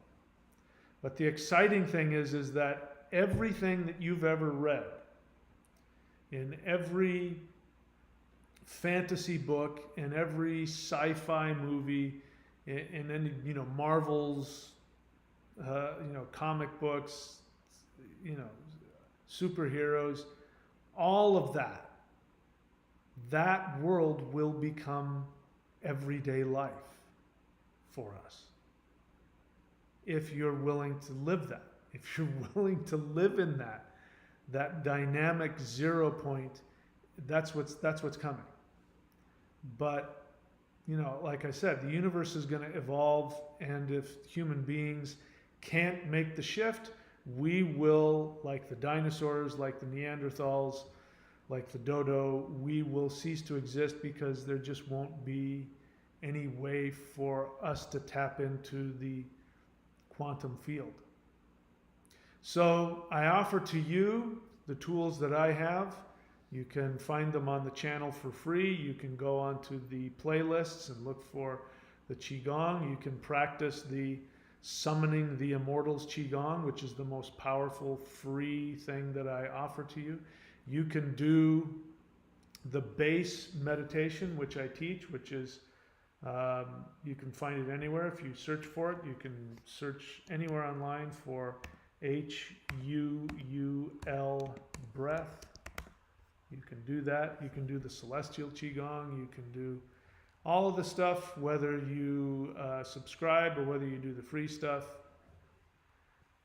But the exciting thing is that everything that you've ever read, in every fantasy book, in every sci-fi movie, in any, Marvel's, comic books, superheroes, all of that world will become everyday life for us. If you're willing to live that, if you're willing to live in that dynamic 0 point, that's what's coming. But like I said, the universe is going to evolve, and if human beings can't make the shift, we will, like the dinosaurs, like the Neanderthals, like the dodo, we will cease to exist because there just won't be any way for us to tap into the quantum field. So I offer to you the tools that I have. You can find them on the channel for free. You can go onto the playlists and look for the Qigong. You can practice the Summoning the Immortals Qigong, which is the most powerful free thing that I offer to you. You can do the base meditation, which I teach, which is, you can find it anywhere. If you search for it, you can search anywhere online for HUUL breath. You can do that. You can do the Celestial Qigong. You can do all of the stuff, whether you subscribe or whether you do the free stuff.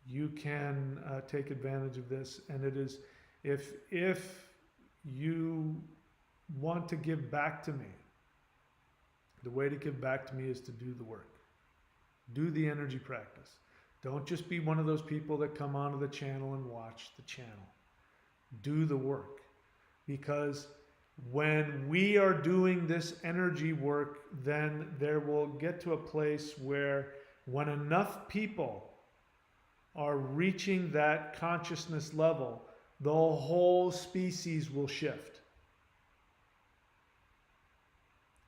You can take advantage of this. And it is, if you want to give back to me, the way to give back to me is to do the work. Do the energy practice. Don't just be one of those people that come onto the channel and watch the channel. Do the work. Because when we are doing this energy work, then there will get to a place where when enough people are reaching that consciousness level, the whole species will shift.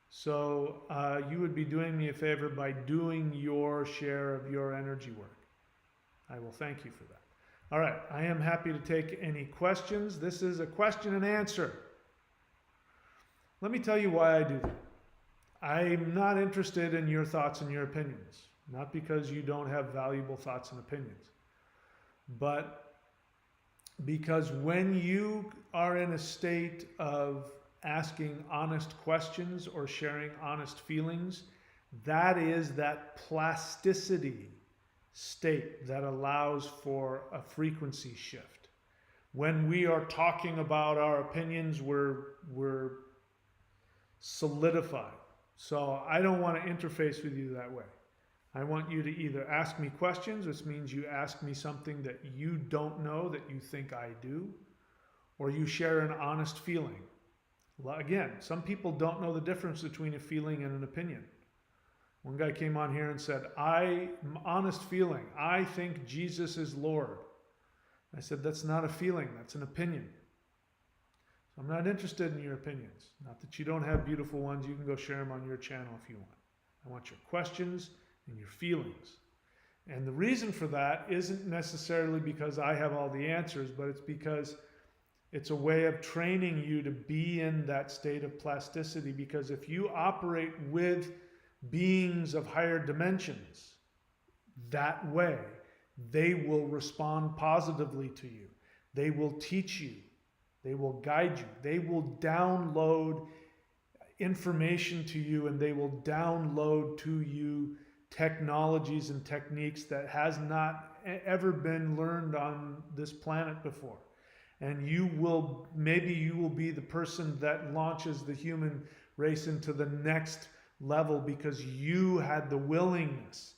So you would be doing me a favor by doing your share of your energy work. I will thank you for that. All right, I am happy to take any questions. This is a question and answer. Let me tell you why I do that. I'm not interested in your thoughts and your opinions, not because you don't have valuable thoughts and opinions, but Because when you are in a state of asking honest questions or sharing honest feelings, that is that plasticity state that allows for a frequency shift. When we are talking about our opinions, we're solidified. So I don't want to interface with you that way. I want you to either ask me questions, which means you ask me something that you don't know that you think I do, or you share an honest feeling. Again, some people don't know the difference between a feeling and an opinion. One guy came on here and said, honest feeling, I think Jesus is Lord. I said, that's not a feeling, that's an opinion. So I'm not interested in your opinions. Not that you don't have beautiful ones, you can go share them on your channel if you want. I want your questions and your feelings. And the reason for that isn't necessarily because I have all the answers, but it's because it's a way of training you to be in that state of plasticity. Because if you operate with beings of higher dimensions that way, they will respond positively to you. They will teach you. They will guide you. They will download information to you, and they will download to you technologies and techniques that has not ever been learned on this planet before. And maybe you will be the person that launches the human race into the next level because you had the willingness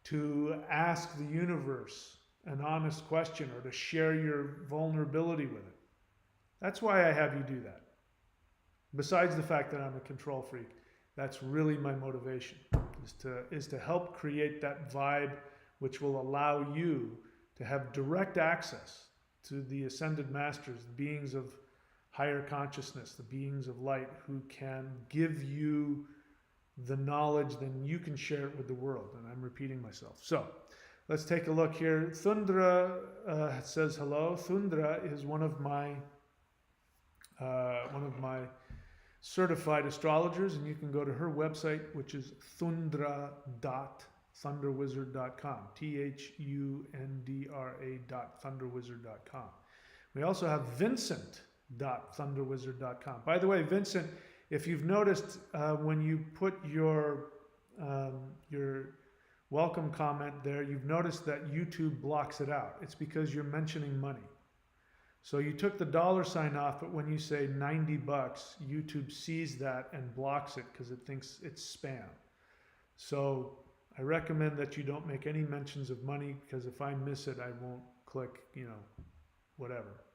to ask the universe an honest question or to share your vulnerability with it. That's why I have you do that. Besides the fact that I'm a control freak, that's really my motivation, is to help create that vibe which will allow you to have direct access to the ascended masters, the beings of higher consciousness, the beings of light, who can give you the knowledge, then you can share it with the world. And I'm repeating myself. So let's take a look here. Thundra says hello. Thundra is one of my certified astrologers, and you can go to her website, which is thundra.thunderwizard.com. THUNDRA.thunderwizard.com. We also have Vincent.thunderwizard.com. By the way, Vincent, if you've noticed, when you put your welcome comment there, you've noticed that YouTube blocks it out. It's because you're mentioning money. So you took the $ off, but when you say $90, YouTube sees that and blocks it because it thinks it's spam. So I recommend that you don't make any mentions of money, because if I miss it, I won't click, whatever,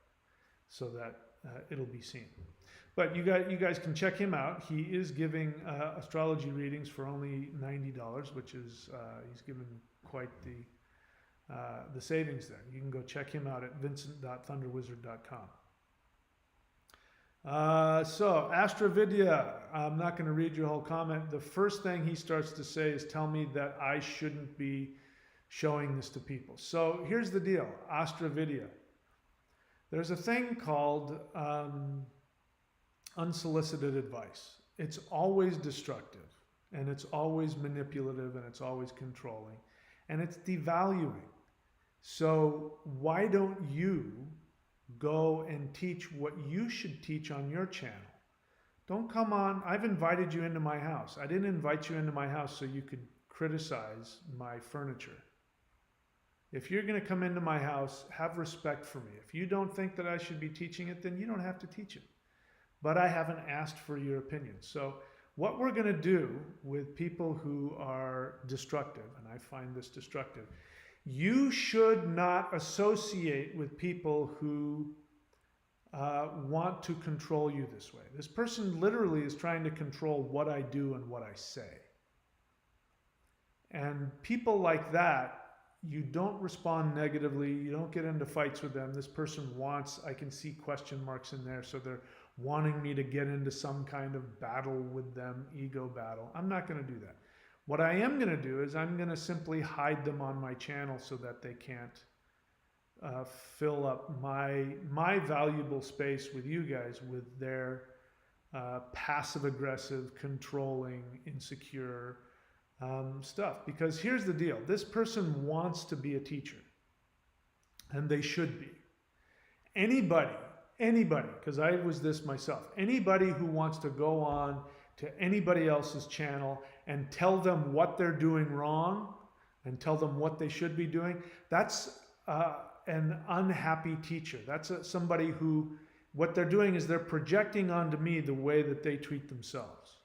so that it'll be seen. But you guys can check him out. He is giving astrology readings for only $90, which is he's given quite the savings there. You can go check him out at vincent.thunderwizard.com. So Astrovidya, I'm not going to read your whole comment. The first thing he starts to say is, tell me that I shouldn't be showing this to people. So here's the deal, Astrovidya. There's a thing called unsolicited advice. It's always destructive, and it's always manipulative, and it's always controlling, and it's devaluing. So why don't you go and teach what you should teach on your channel? Don't come on. I've invited you into my house. I didn't invite you into my house so you could criticize my furniture. If you're going to come into my house, have respect for me. If you don't think that I should be teaching it, then you don't have to teach it. But I haven't asked for your opinion. So what we're going to do with people who are destructive, and I find this destructive, you should not associate with people who want to control you this way. This person literally is trying to control what I do and what I say. And people like that, you don't respond negatively. You don't get into fights with them. This person wants, I can see question marks in there, so they're wanting me to get into some kind of battle with them, ego battle. I'm not going to do that. What I am going to do is I'm going to simply hide them on my channel so that they can't fill up my valuable space with you guys with their passive-aggressive, controlling, insecure stuff. Because here's the deal. This person wants to be a teacher, and they should be. Anybody, because I was this myself, anybody who wants to go on to anybody else's channel and tell them what they're doing wrong and tell them what they should be doing, that's an unhappy teacher. That's somebody who, what they're doing is they're projecting onto me the way that they treat themselves,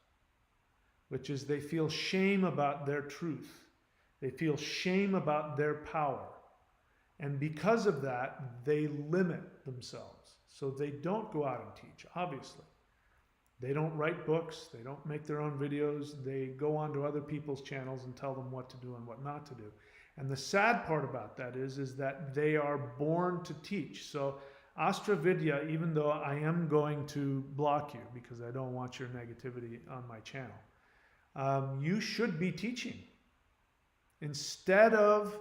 which is they feel shame about their truth. They feel shame about their power. And because of that, they limit themselves. So they don't go out and teach, obviously. They don't write books. They don't make their own videos. They go onto other people's channels and tell them what to do and what not to do. And the sad part about that is that they are born to teach. So Astravidya, even though I am going to block you because I don't want your negativity on my channel, you should be teaching. Instead of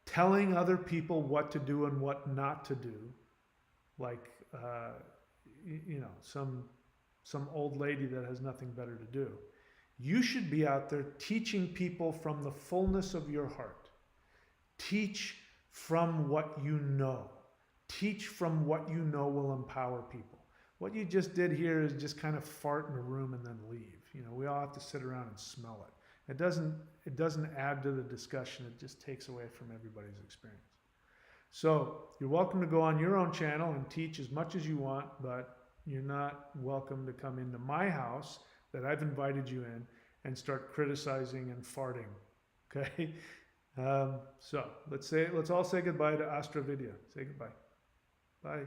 telling other people what to do and what not to do, like some old lady that has nothing better to do. You should be out there teaching people from the fullness of your heart. Teach from what you know. Teach from what you know will empower people. What you just did here is just kind of fart in a room and then leave. We all have to sit around and smell it. It doesn't add to the discussion. It just takes away from everybody's experience. So you're welcome to go on your own channel and teach as much as you want, but you're not welcome to come into my house that I've invited you in and start criticizing and farting. Okay? So let's all say goodbye to Astravidya. Say goodbye. Bye.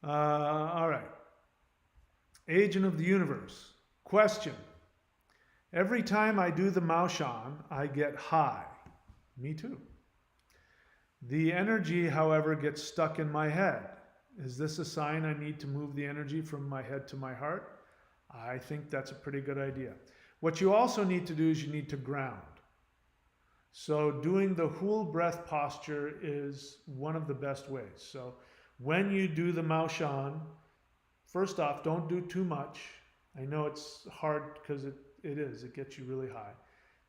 All right. Agent of the Universe. Question. Every time I do the Maoshan, I get high. Me too. The energy, however, gets stuck in my head. Is this a sign I need to move the energy from my head to my heart? I think that's a pretty good idea. What you also need to do is you need to ground. So doing the whole breath posture is one of the best ways. So when you do the Maoshan, first off, don't do too much. I know it's hard because it gets you really high.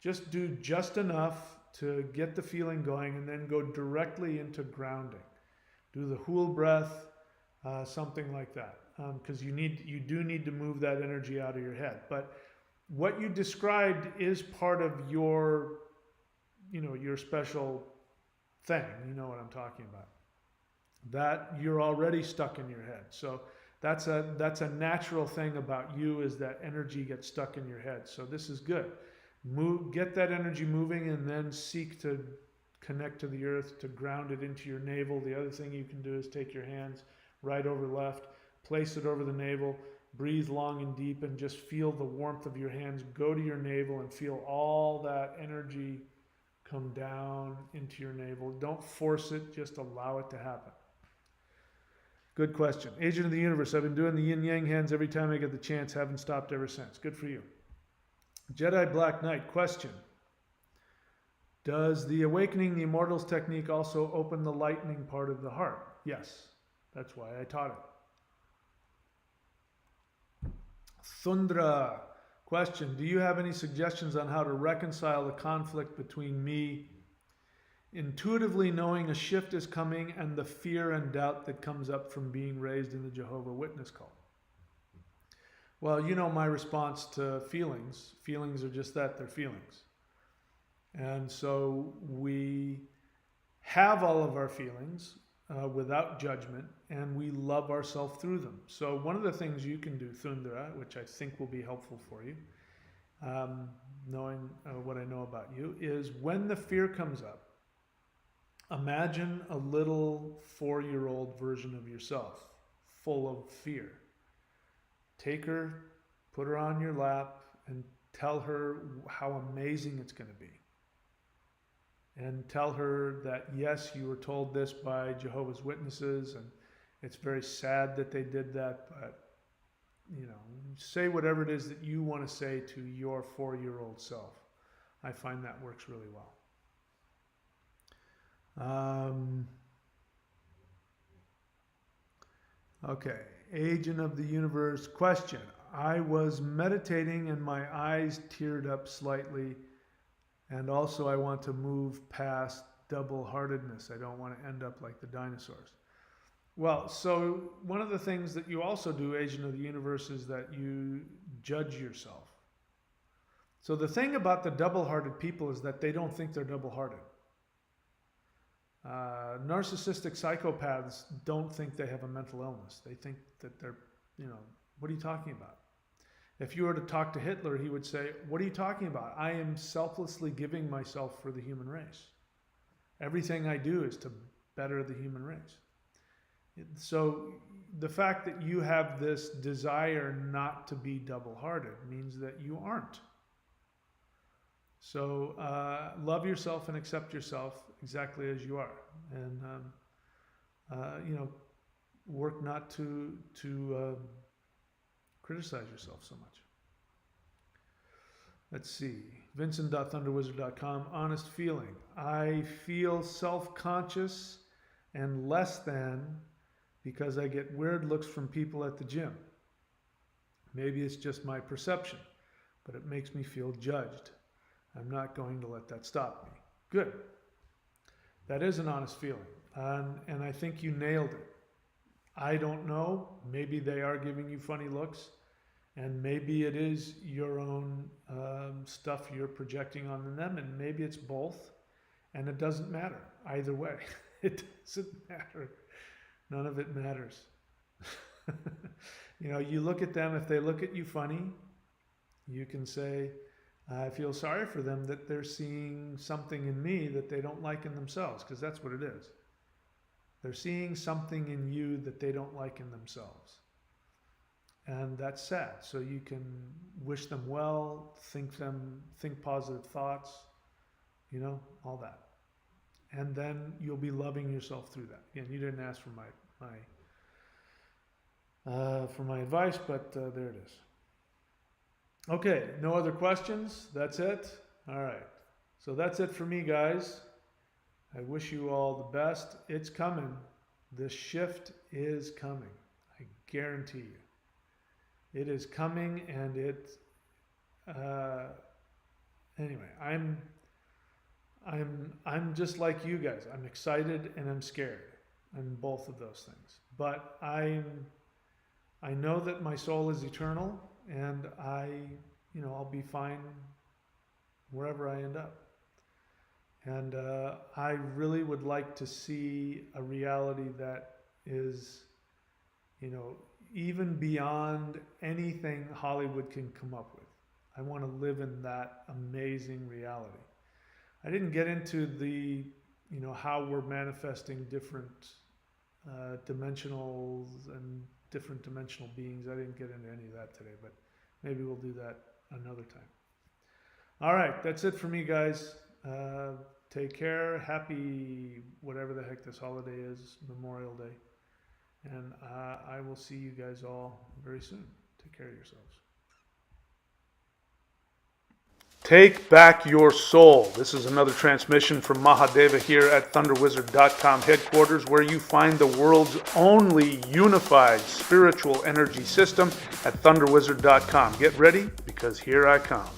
Just do just enough to get the feeling going and then go directly into grounding. Do the whole breath, something like that, because you do need to move that energy out of your head. But what you described is part of your special thing. You know what I'm talking about. That you're already stuck in your head. So that's a natural thing about you, is that energy gets stuck in your head. So this is good. Get that energy moving and then seek to connect to the earth, to ground it into your navel. The other thing you can do is take your hands right over left, place it over the navel, breathe long and deep, and just feel the warmth of your hands go to your navel and feel all that energy come down into your navel. Don't force it, just allow it to happen. Good question. Agent of the Universe, I've been doing the yin-yang hands every time I get the chance. Haven't stopped ever since. Good for you. Jedi Black Knight, question. Does the Awakening the Immortals technique also open the lightning part of the heart? Yes. That's why I taught it. Thundra, question. Do you have any suggestions on how to reconcile the conflict between me intuitively knowing a shift is coming and the fear and doubt that comes up from being raised in the Jehovah's Witness cult? Well, you know my response to feelings. Feelings are just that, they're feelings. And so we have all of our feelings without judgment, and we love ourselves through them. So one of the things you can do, Thundra, which I think will be helpful for you, knowing what I know about you, is when the fear comes up, imagine a little 4-year-old version of yourself, full of fear. Take her, put her on your lap, and tell her how amazing it's going to be. And tell her that, yes, you were told this by Jehovah's Witnesses, and it's very sad that they did that, but, say whatever it is that you want to say to your 4-year-old self. I find that works really well. Okay, Agent of the Universe, question. I was meditating and my eyes teared up slightly, and also I want to move past double-heartedness. I don't want to end up like the dinosaurs. Well, so one of the things that you also do, Agent of the Universe, is that you judge yourself. So the thing about the double-hearted people is that they don't think they're double-hearted. Narcissistic psychopaths don't think they have a mental illness. They think that they're, what are you talking about? If you were to talk to Hitler, he would say, what are you talking about? I am selflessly giving myself for the human race. Everything I do is to better the human race. So the fact that you have this desire not to be double-hearted means that you aren't. So love yourself and accept yourself exactly as you are, and work not to criticize yourself so much. Let's see. Vincent.thunderwizard.com. Honest feeling. I feel self-conscious and less than because I get weird looks from people at the gym. Maybe it's just my perception, but it makes me feel judged. I'm not going to let that stop me. Good. That is an honest feeling. And I think you nailed it. I don't know. Maybe they are giving you funny looks. And maybe it is your own stuff you're projecting on them. And maybe it's both. And it doesn't matter either way. It doesn't matter. None of it matters. You look at them. If they look at you funny, you can say, I feel sorry for them that they're seeing something in me that they don't like in themselves, because that's what it is. They're seeing something in you that they don't like in themselves. And that's sad. So you can wish them well, think positive thoughts, all that. And then you'll be loving yourself through that. Again, you didn't ask for my advice, but there it is. Okay, no other questions? That's it? All right. So that's it for me, guys. I wish you all the best. It's coming. This shift is coming. I guarantee you. It is coming, and anyway, I'm just like you guys. I'm excited and I'm scared. I'm both of those things. But I know that my soul is eternal, and I'll be fine wherever I end up. And I really would like to see a reality that is, even beyond anything Hollywood can come up with. I want to live in that amazing reality. I didn't get into the, how we're manifesting different dimensionals and different dimensional beings. I didn't get into any of that today, but maybe we'll do that another time. All right, that's it for me, guys. Take care. Happy whatever the heck this holiday is, Memorial Day. And I will see you guys all very soon. Take care of yourselves. Take back your soul. This is another transmission from Mahadeva here at ThunderWizard.com headquarters, where you find the world's only unified spiritual energy system at ThunderWizard.com. Get ready, because here I come.